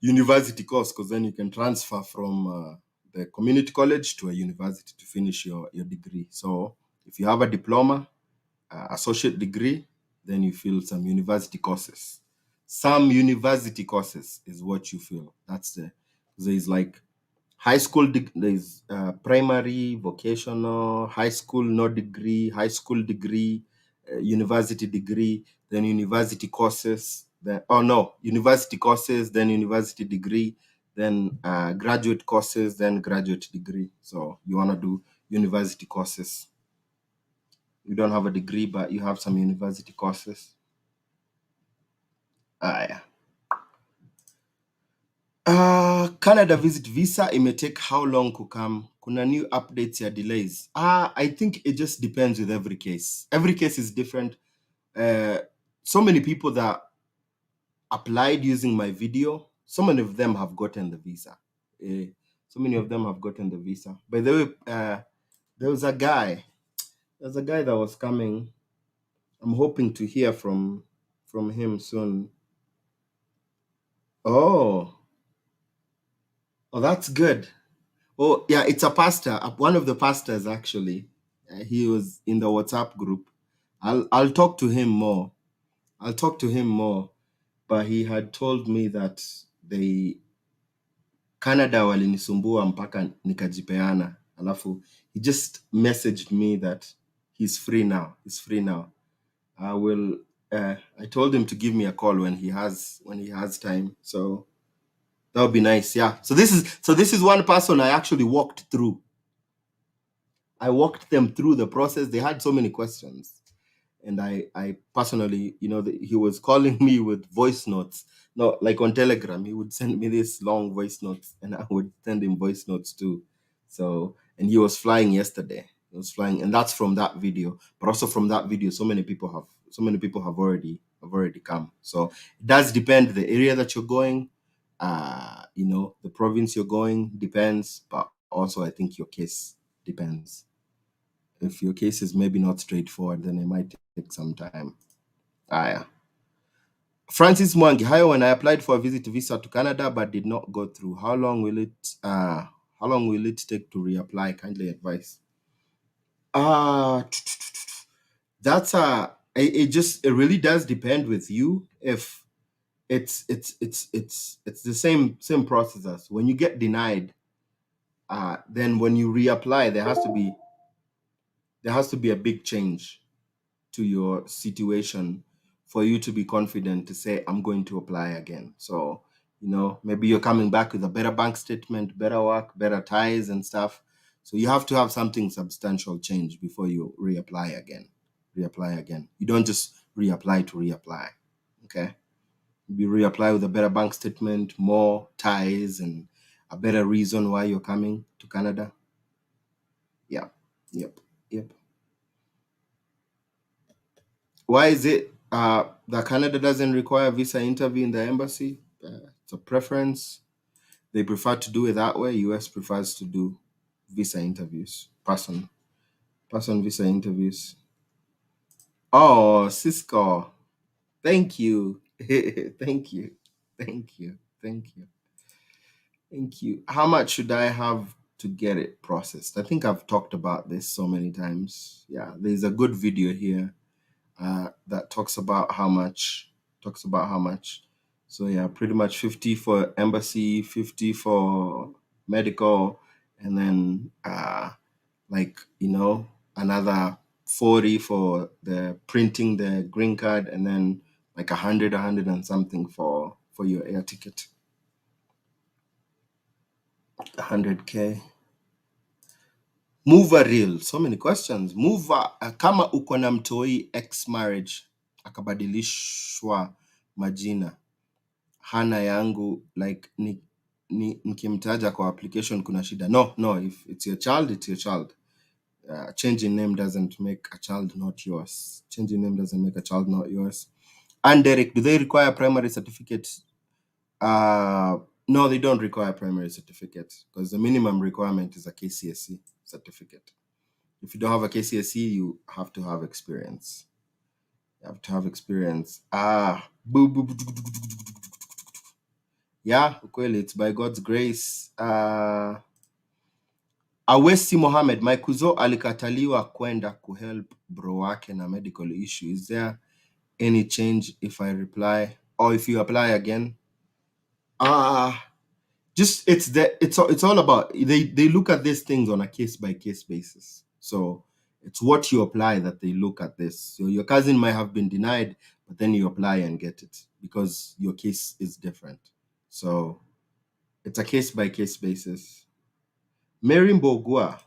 university course, because then you can transfer from the community college to a university to finish your degree. So if you have a diploma, associate degree, then you feel some university courses. Some university courses is what you feel. There's like high school, there's primary, vocational, high school, no degree, high school degree, university degree, then university courses, then, oh no, university courses, then university degree, then graduate courses, then graduate degree. So you want to do university courses. You don't have a degree, but you have some university courses. Yeah. Canada visit visa, it may take how long to come? Kuna new updates ya delays? I think it just depends with every case. Every case is different. So many people that applied using my video, so many of them have gotten the visa. So many of them have gotten the visa. By the way, there was a guy. There's a guy that was coming. I'm hoping to hear from him soon. Oh, that's good. Oh, yeah, it's a pastor, one of the pastors actually. He was in the WhatsApp group. I'll talk to him more. I'll talk to him more. But he had told me that they Canada walinisumbua mpaka nikajipeana. Alafu he just messaged me that he's free now. He's free now. I told him to give me a call when he has time. So that would be nice. Yeah. So this is one person I actually walked through. I walked them through the process. They had so many questions. And I personally, he was calling me with voice notes. No, like on Telegram, he would send me this long voice notes and I would send him voice notes too. So, and he was flying yesterday. He was flying, and that's from that video. But also from that video, so many people have already come. So it does depend the area that you're going, the province you're going depends, but also I think your case depends. If your case is maybe not straightforward, then it might take some time. Yeah. Francis Mwangi, hi, when I applied for a visit visa to Canada but did not go through, how long will it take to reapply? Kindly advise. That's it really does depend with you. If it's the same process as when you get denied, then when you reapply, there has to be a big change to your situation for you to be confident to say, I'm going to apply again. So, maybe you're coming back with a better bank statement, better work, better ties and stuff. So you have to have something substantial change before you reapply again. You don't just reapply to reapply. Okay. You reapply with a better bank statement, more ties, and a better reason why you're coming to Canada. Yeah. Yep. Why is it that Canada doesn't require a visa interview in the embassy? It's a preference. They prefer to do it that way. US prefers to do visa interviews, person visa interviews. Oh, Cisco, thank you. Thank you. How much should I have to get it processed? I think I've talked about this so many times. Yeah, there's a good video here that talks about how much. So yeah, pretty much 50 for embassy, 50 for medical, and then another 40 for the printing the green card, and then like 100 and something for your air ticket. 100K. Mover real, so many questions. Mover, kama uko na mtoi ex marriage akabadilishwa majina, hana yangu, like nikimtaja kwa application kuna shida? No, if it's your child, it's your child. Changing name doesn't make a child not yours. And Derek, do they require primary certificate? No, they don't require primary certificate because the minimum requirement is a KCSE certificate. If you don't have a KCSE, you have to have experience. Yeah, ukweli, it's by God's grace. Awesi Mohammed, my kuzo alikataliwa kwenda kuhelp bro wake na medical issue. Is there any change if I reply or if you apply again? Just it's all about, they look at these things on a case by case basis. So it's what you apply that they look at this. So your cousin might have been denied, but then you apply and get it because your case is different. So it's a case by case basis. Mary Mbogwa,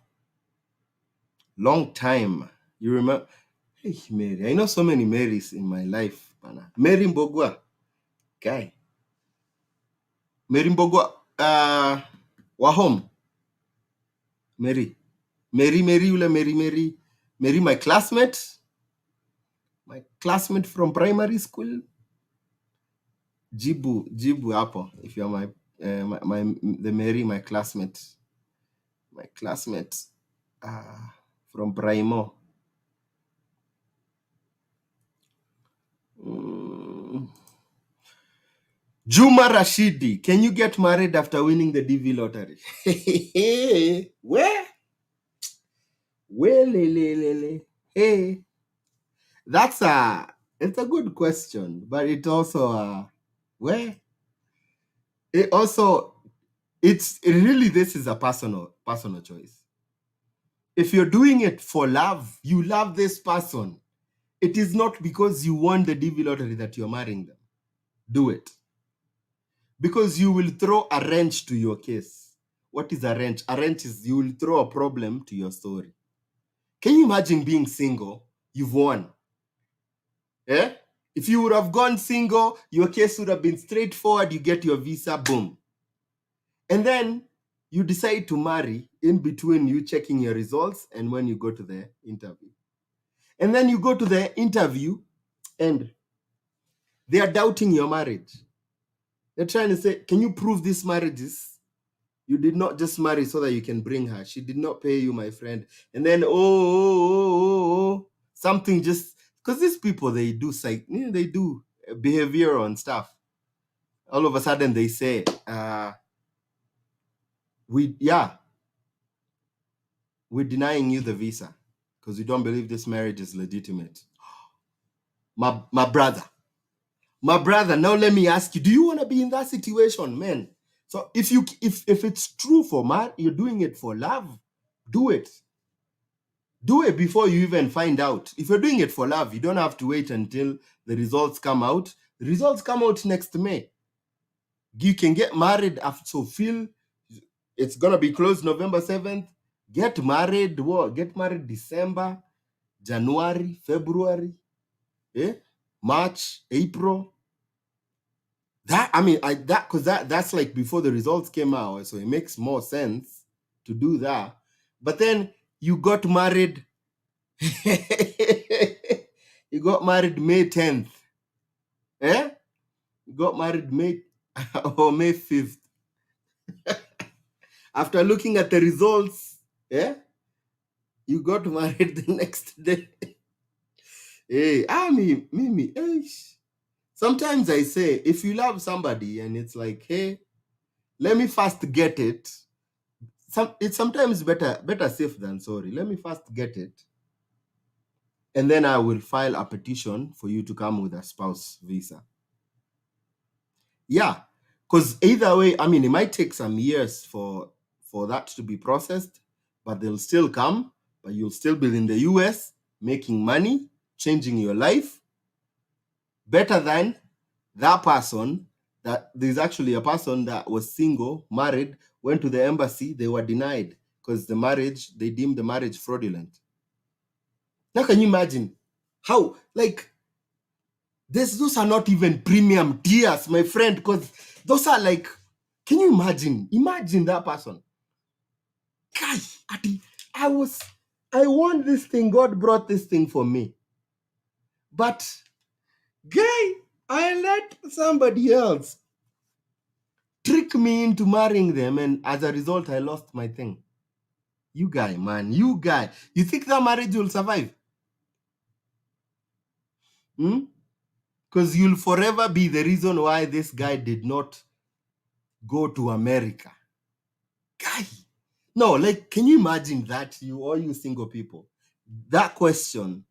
long time. You remember? Hey, Mary. I know so many Marys in my life. Bana. Mary Mbogwa, guy. Mary Mbogwa, Wahom. Mary. Mary, Ula, Mary, my classmate from primary school. Jibu hapo. If you're the Mary, my classmate from Primo. Juma Rashidi, can you get married after winning the DV lottery? Where? Well, hey, it's a good question, but it also where it also really, this is a personal choice. If you're doing it for love, you love this person. It is not because you won the DV lottery that you're marrying them. Do it. Because you will throw a wrench to your case. What is a wrench? A wrench is you will throw a problem to your story. Can you imagine being single? You've won. Yeah? If you would have gone single, your case would have been straightforward. You get your visa, boom. And then you decide to marry in between you checking your results and when you go to the interview. And then you go to the interview and they are doubting your marriage. They're trying to say, can you prove this marriage is? You did not just marry so that you can bring her. She did not pay you, my friend. And then, something just, because these people, they do behavioral and stuff. All of a sudden they say, we're denying you the visa because we don't believe this marriage is legitimate. My brother, now let me ask you, do you want to be in that situation, man? So if it's true for you're doing it for love, do it. Do it before you even find out. If you're doing it for love, you don't have to wait until the results come out. The results come out next May. You can get married after, so feel it's gonna be closed November 7th. Get married. Get married December, January, February, March, April. That's like before the results came out, so it makes more sense to do that. But then you got married. You got married May 10th. You got married May 5th. After looking at the results, you got married the next day. Hey, Mimi, sometimes I say, if you love somebody and it's like, hey, let me first get it. It's sometimes better safe than sorry. Let me first get it. And then I will file a petition for you to come with a spouse visa. Yeah, because either way, it might take some years for that to be processed, but they'll still come, but you'll still be in the US making money, changing your life. Better than that person, that there's actually a person that was single, married, went to the embassy, they were denied because they deemed the marriage fraudulent. Now, can you imagine how, those are not even premium tiers, my friend, because those are like, can you imagine? Imagine that person. Guy, I want this thing. God brought this thing for me. But, guy, I let somebody else trick me into marrying them, and as a result, I lost my thing. You guy, man, you think that marriage will survive? Because you'll forever be the reason why this guy did not go to America. Guy, no, can you imagine that, all you single people? That question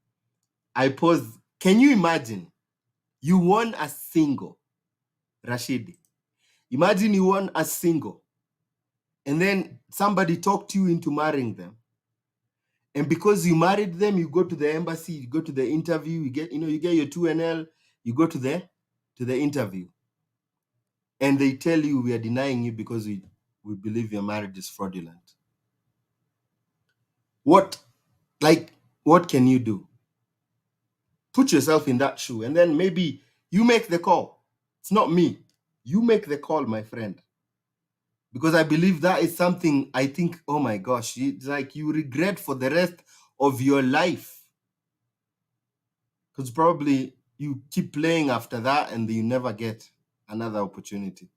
I pose, can you imagine you won as single, Rashidi? Imagine you won as single. and then somebody talked you into marrying them. And because you married them, you go to the embassy, you go to the interview, you get your 2NL, you go to the interview. And they tell you, we are denying you because we believe your marriage is fraudulent. What can you do? Put yourself in that shoe, and then maybe you make the call. It's not me. You make the call, my friend. Because I believe that is something, I think, oh my gosh, it's like you regret for the rest of your life. Because probably you keep playing after that and you never get another opportunity.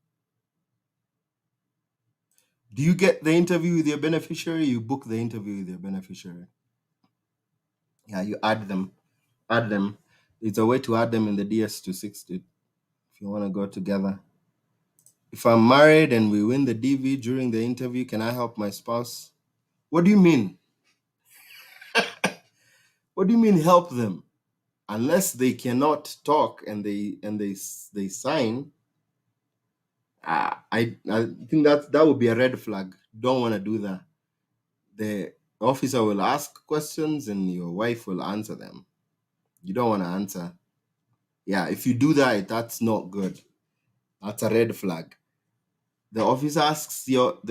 Do you get the interview with your beneficiary? You book the interview with your beneficiary. Yeah, you add them. It's a way to add them in the DS-260 if you want to go together. If I'm married and we win the DV during the interview, can I help my spouse? What do you mean? What do you mean help them? Unless they cannot talk and they sign, I think that would be a red flag. Don't want to do that. The officer will ask questions and your wife will answer them. You don't want to answer. Yeah, if you do that, that's not good. That's a red flag. The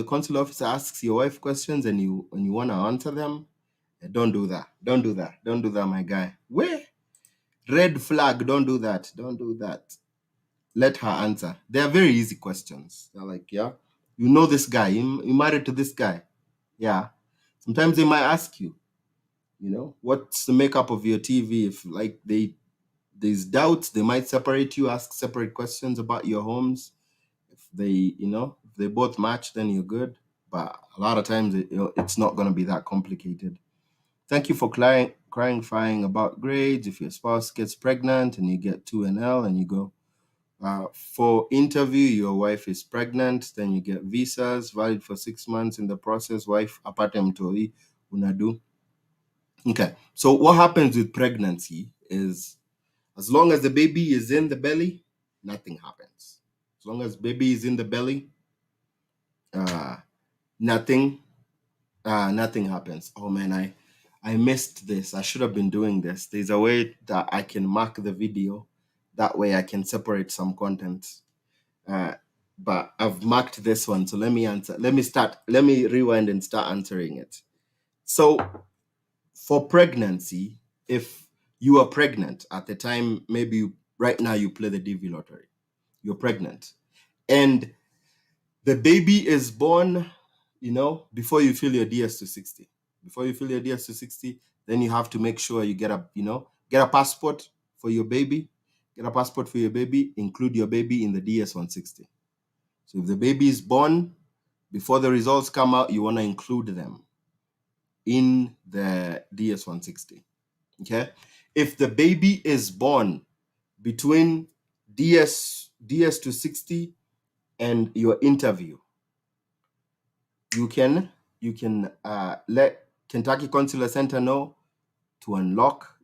consular officer asks your wife questions and you want to answer them. Don't do that. Don't do that. Don't do that, my guy. Where? Red flag. Don't do that. Don't do that. Let her answer. They are very easy questions. They're like, yeah, you know this guy. You married to this guy. Yeah. Sometimes they might ask you, what's the makeup of your TV? If there's doubts, they might separate you, ask separate questions about your homes. If they both match, then you're good. But a lot of times it's not going to be that complicated. Thank you for clarifying about grades. If your spouse gets pregnant and you get 2NL and you go for interview, your wife is pregnant, then you get visas valid for 6 months. In the process, wife apate mtoi unadu. Okay, so what happens with pregnancy is, as long as the baby is in the belly, nothing happens. As long as baby is in the belly, nothing happens. Oh man, I missed this. I should have been doing this. There's a way that I can mark the video. That way I can separate some content. But I've marked this one. So let me answer. Let me rewind and start answering it. So for pregnancy, if you are pregnant at the time, maybe right now you play the DV lottery, you're pregnant, and the baby is born, before you fill your DS-260. Before you fill your DS-260, then you have to make sure you get a passport for your baby. Get a passport for your baby, include your baby in the DS-160. So if the baby is born before the results come out, you want to include them in the DS-160. Okay? If the baby is born between DS-260 and your interview, you can let Kentucky Consular Center know to unlock,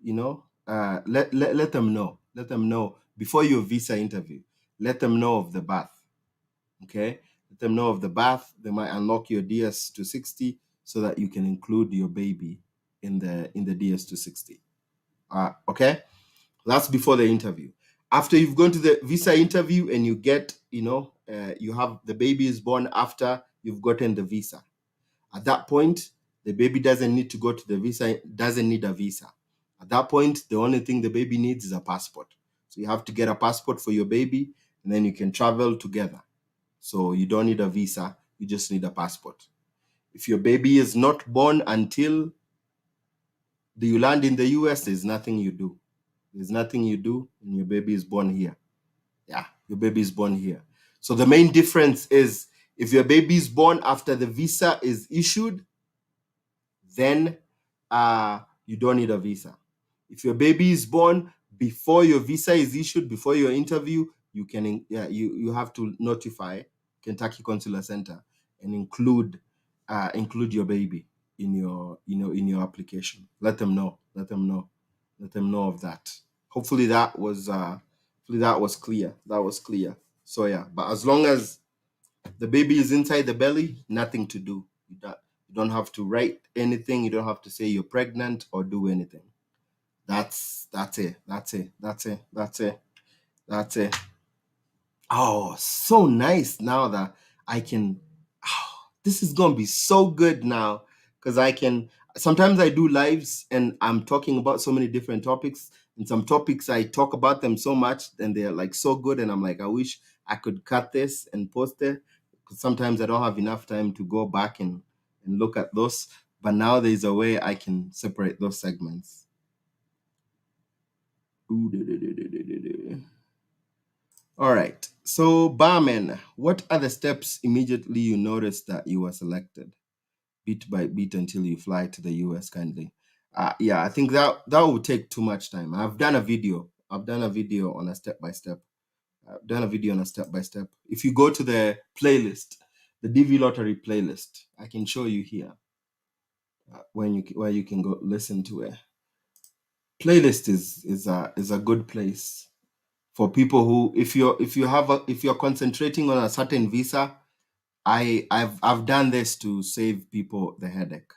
let them know before your visa interview. Let them know of the birth. Okay, let them know of the birth. They might unlock your DS-260 so that you can include your baby in the DS-260. Okay, that's before the interview. After you've gone to the visa interview and you get, you have the baby is born after you've gotten the visa. At that point, the baby doesn't need to go to the visa, doesn't need a visa. At that point, the only thing the baby needs is a passport. So you have to get a passport for your baby, and then you can travel together. So you don't need a visa, you just need a passport. If your baby is not born until you land in the US, there's nothing you do. There's nothing you do, and your baby is born here. Yeah, your baby is born here. So the main difference is, if your baby is born after the visa is issued, then you don't need a visa. If your baby is born before your visa is issued, before your interview, you have to notify Kentucky Consular Center and include your baby in your application. Let them know of that. Hopefully that was clear. So yeah, but as long as The baby is inside the belly, nothing to do. You don't have to write anything. You don't have to say you're pregnant or do anything. That's it. That's it. That's it. That's it. That's it. Oh, so nice now that I can. Oh, this is gonna be so good now because I can. Sometimes I do lives and I'm talking about so many different topics, and some topics I talk about them so much and they're like so good, and I'm like, I wish I could cut this and post it because sometimes I don't have enough time to go back and look at those. But now there's a way I can separate those segments. All right. So, barman, what are the steps immediately you notice that you were selected, bit by bit until you fly to the US kindly? Yeah, I think that would take too much time. I've done a video. I've done a video on a step by step. I've done a video on a step by step. If you go to the playlist, the DV Lottery playlist, I can show you here where you can go listen to it. Playlist is a good place for people who if you're concentrating on a certain visa. I've done this to save people the headache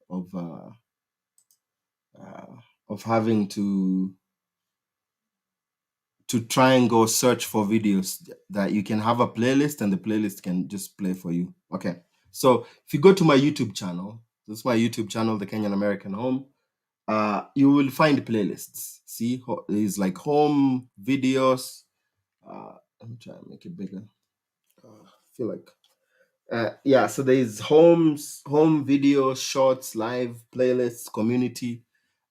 of having to try and go search for videos. That you can have a playlist and the playlist can just play for you. Okay, so if you go to my YouTube channel, this is my YouTube channel, the Kenyan American Home. You will find playlists. See, there's like home videos. I'm trying to make it bigger. I feel like yeah, so there's home videos, shorts, live playlists, community,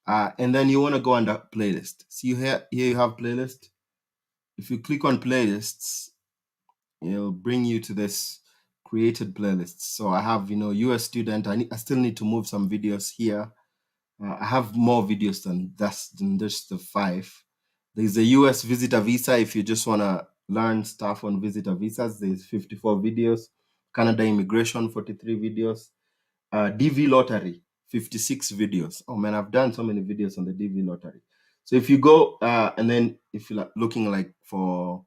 and then you want to go under playlist. See here you have playlist. If you click on playlists, it'll bring you to this created playlists. So I have US student. I still need to move some videos here. I have more videos than just the 5. There's a US visitor visa. If you just want to learn stuff on visitor visas, there's 54 videos. Canada immigration, 43 videos. DV lottery, 56 videos. Oh man, I've done so many videos on the DV lottery. So if you go and then if you're looking like for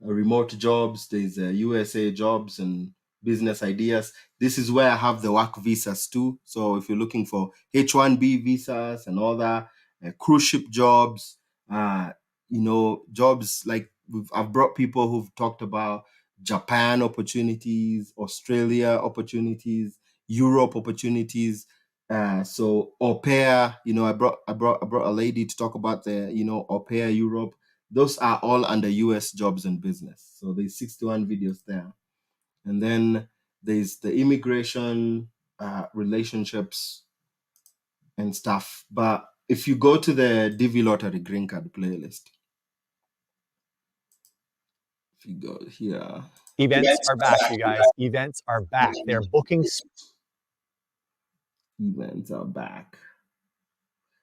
remote jobs, there's USA jobs and business ideas. This is where I have the work visas too. So if you're looking for H-1B visas and all that, cruise ship jobs, jobs like I've brought people who've talked about Japan opportunities, Australia opportunities, Europe opportunities. So au pair, I brought a lady to talk about the au pair Europe. Those are all under US jobs and business. So there's 61 videos there. And then there's the immigration, relationships and stuff. But if you go to the DV Lottery Green Card playlist, if you go here. Events are back, you guys. Events are back. They're booking. Events are back.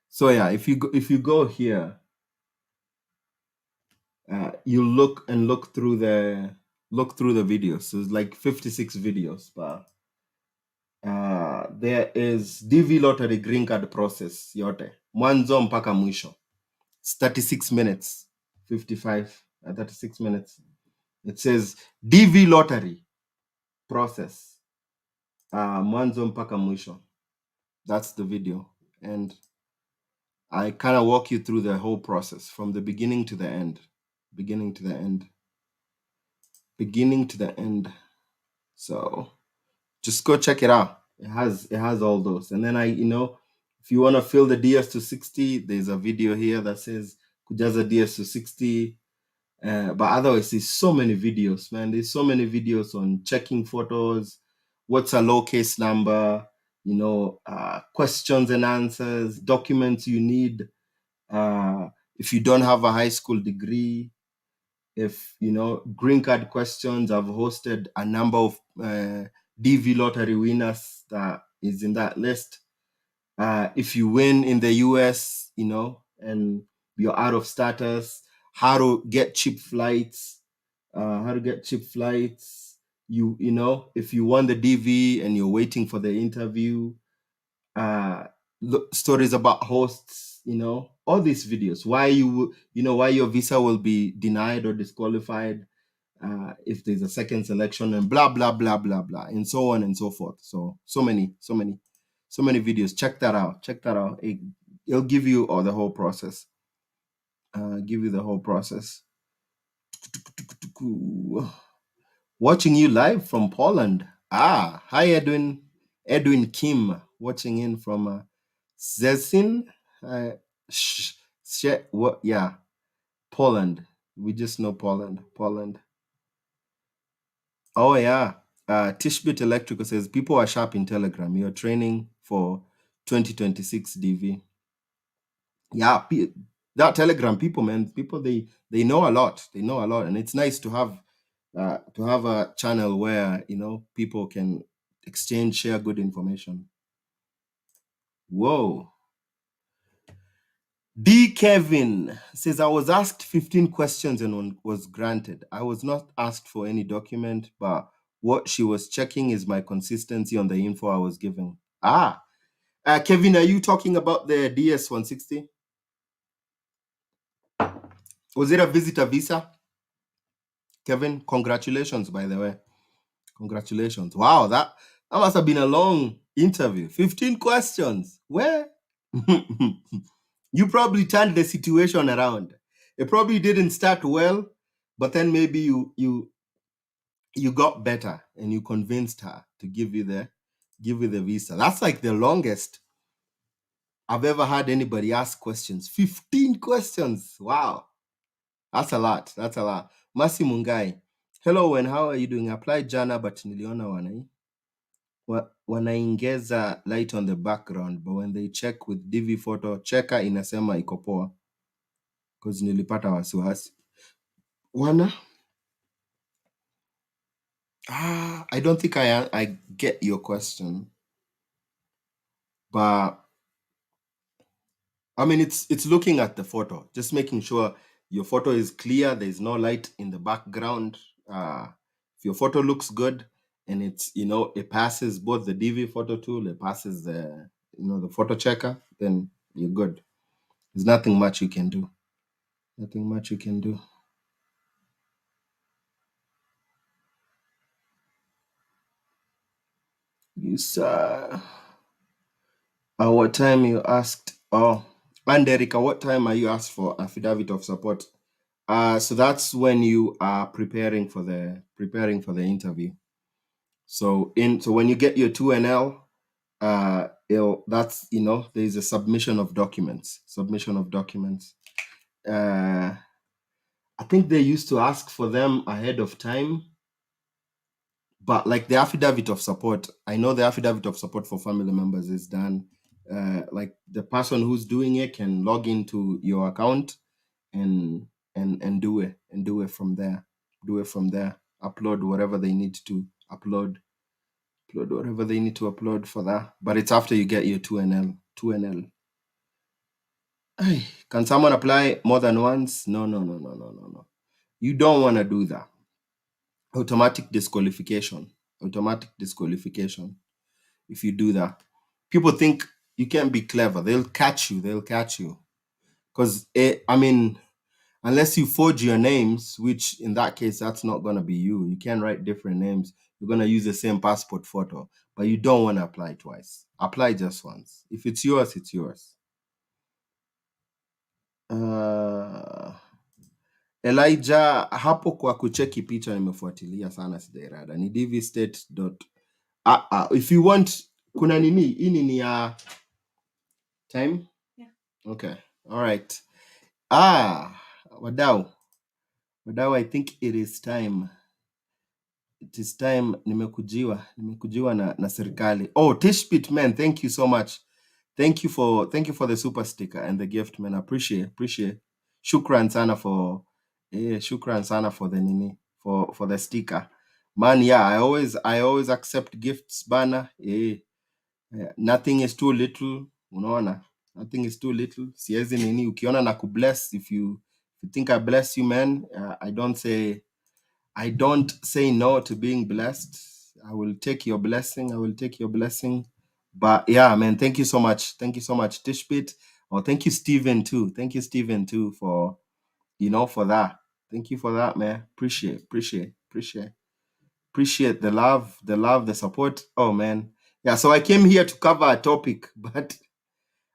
So yeah, if you go here, you look through the videos. So it's like 56 videos, but there is DV Lottery Green Card process yote mwanzo mpaka mwisho. It's 36 minutes, 55 36 minutes. It says DV Lottery process, mwanzo mpaka mwisho. That's the video, and I kind of walk you through the whole process from the beginning to the end. So just go check it out. It has all those. And then if you want to fill the DS-260, there's a video here that says kujaza DS-260. But otherwise, there's so many videos, man. There's so many videos on checking photos, what's a low case number, questions and answers, documents you need. If you don't have a high school degree, if green card questions. I've hosted a number of DV lottery winners that is in that list. If you win in the US, and you're out of status, how to get cheap flights. If you won the DV and you're waiting for the interview, stories about hosts, all these videos, why your visa will be denied or disqualified, if there's a second selection, and blah blah blah blah blah, and so on and so forth. So many videos. Check that out. It'll give you the whole process. Give you the whole process. Watching you live from Poland. Hi Edwin. Edwin Kim watching in from Szczecin. What? Yeah, Poland. We just know Poland. Oh yeah. Tishbit Electrical says people are sharp in Telegram. You're training for 2026 DV. Yeah, that Telegram people, man, people they know a lot. They know a lot, and it's nice to have a channel where people can exchange, share good information. Whoa. D. Kevin says, I was asked 15 questions and was granted. I was not asked for any document, but what she was checking is my consistency on the info I was giving. Kevin, are you talking about the DS-160? Was it a visitor visa? Kevin, congratulations, by the way. Congratulations. Wow, that must have been a long interview. 15 questions. Where? You probably turned the situation around. It probably didn't start well, but then maybe you got better and you convinced her to give you the visa. That's like the longest I've ever had anybody ask questions. 15 questions. Wow. That's a lot. Masi Mungai. Hello, and how are you doing? Applied jana but niliona wanaongeza light on the background, but when they check with DV photo checker inasema iko poa. Because nilipata wasiwasi. I don't think I get your question. But I mean, it's looking at the photo, just making sure your photo is clear. There's no light in the background. If your photo looks good and it's it passes both the DV photo tool, it passes the the photo checker, then you're good. There's nothing much you can do. You saw what time you asked. Oh, and Erica, what time are you asked for affidavit of support? So that's when you are preparing for the interview. So when you get your 2NL, that's there's a submission of documents. I think they used to ask for them ahead of time, but like the affidavit of support, I know the affidavit of support for family members is done. Like the person who's doing it can log into your account and do it from there. Upload whatever they need to upload. Whatever they need to upload for that. But it's after you get your 2NL. Can someone apply more than once? No. You don't want to do that. Automatic disqualification. If you do that. People think you can't be clever. They'll catch you. Because, I mean, unless you forge your names, which in that case, that's not going to be you. You can't write different names. You're going to use the same passport photo. But you don't want to apply twice. Apply just once. If it's yours, it's yours. Elijah, hapo kwa kucheki picha nimefuatilia sana sijairada. Ni dvstate. If you want, kuna nini? Hii ni ya time? Yeah. Okay. All right. Wadau, I think it is time. Nimekujiwa na serikali. Oh, Tishpit, man, thank you so much. Thank you for the super sticker and the gift, man. I appreciate. Shukran sana for the nini for the sticker. Man, yeah, I always accept gifts bana. Nothing is too little. Unaona? Nothing is too little. Siezi nini ukiona na kubless, if you think I bless you, man, I don't say no to being blessed. I will take your blessing. But yeah, man, thank you so much. Tishbit. Oh, thank you, Stephen, too. For for that. Thank you for that, man. Appreciate. Appreciate the love, the support. Oh man. Yeah, so I came here to cover a topic, but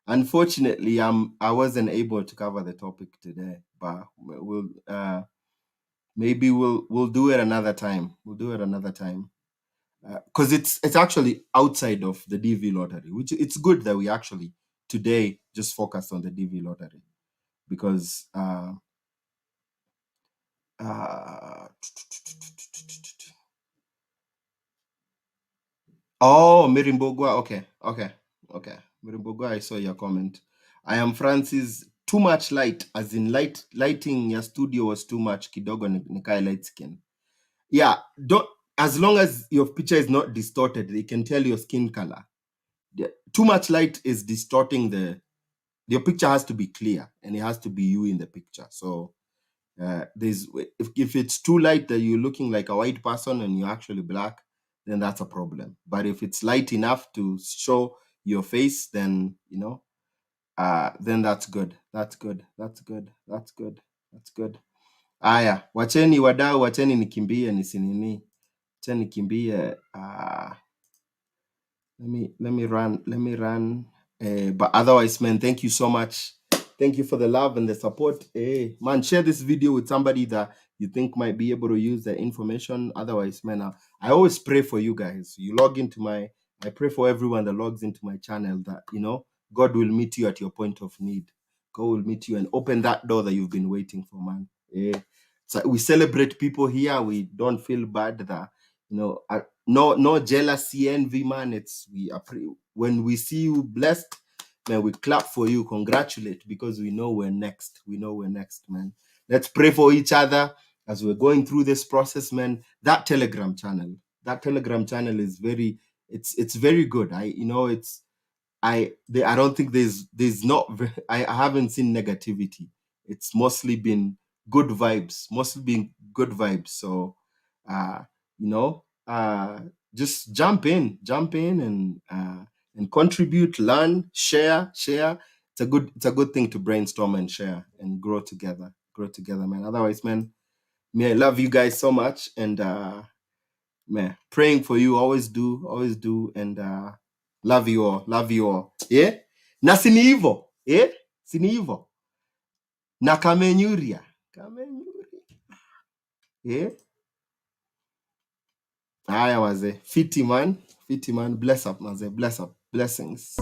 unfortunately, I wasn't able to cover the topic today. But maybe we'll do it another time. We'll do it another time. Because it's actually outside of the DV lottery, which it's good that we actually today just focused on the DV lottery, because oh, Mirimbogwa, okay, Mirimbogwa, I saw your comment. I am Francis. Too much light, as in lighting your studio was too much. Kidogo nikai light skin. Yeah, don't, as long as your picture is not distorted, they can tell your skin color. Too much light is distorting your picture has to be clear, and it has to be you in the picture. So there's if it's too light that you're looking like a white person and you're actually black, then that's a problem. But if it's light enough to show your face, then then that's good. That's good. That's good. That's good. That's good. Aya, wacheni wadau, wacheni nikimbie nisinini. Wacheni nikimbie. Let me run. But otherwise, man, thank you so much. Thank you for the love and the support. Hey, man, share this video with somebody that you think might be able to use the information. Otherwise, man, I always pray for you guys. You log into I pray for everyone that logs into my channel that, God will meet you at your point of need. God will meet you and open that door that you've been waiting for, man. So we celebrate people here. We don't feel bad that, no jealousy, envy, man. When we see you blessed, man, we clap for you, congratulate, because we know we're next. We know we're next, man. Let's pray for each other as we're going through this process, man. That Telegram channel is it's very good. I don't think there's not I haven't seen negativity. It's mostly been good vibes, So just jump in and contribute, learn, share. It's a good thing to brainstorm and share and grow together, man. Otherwise, man, I love you guys so much, and man, praying for you, always do, and love you all, yeah. Na sini hivyo, sini hivyo, na kamenyuria, yeah. Haya wazee, fiti man, bless up maze, bless up, blessings.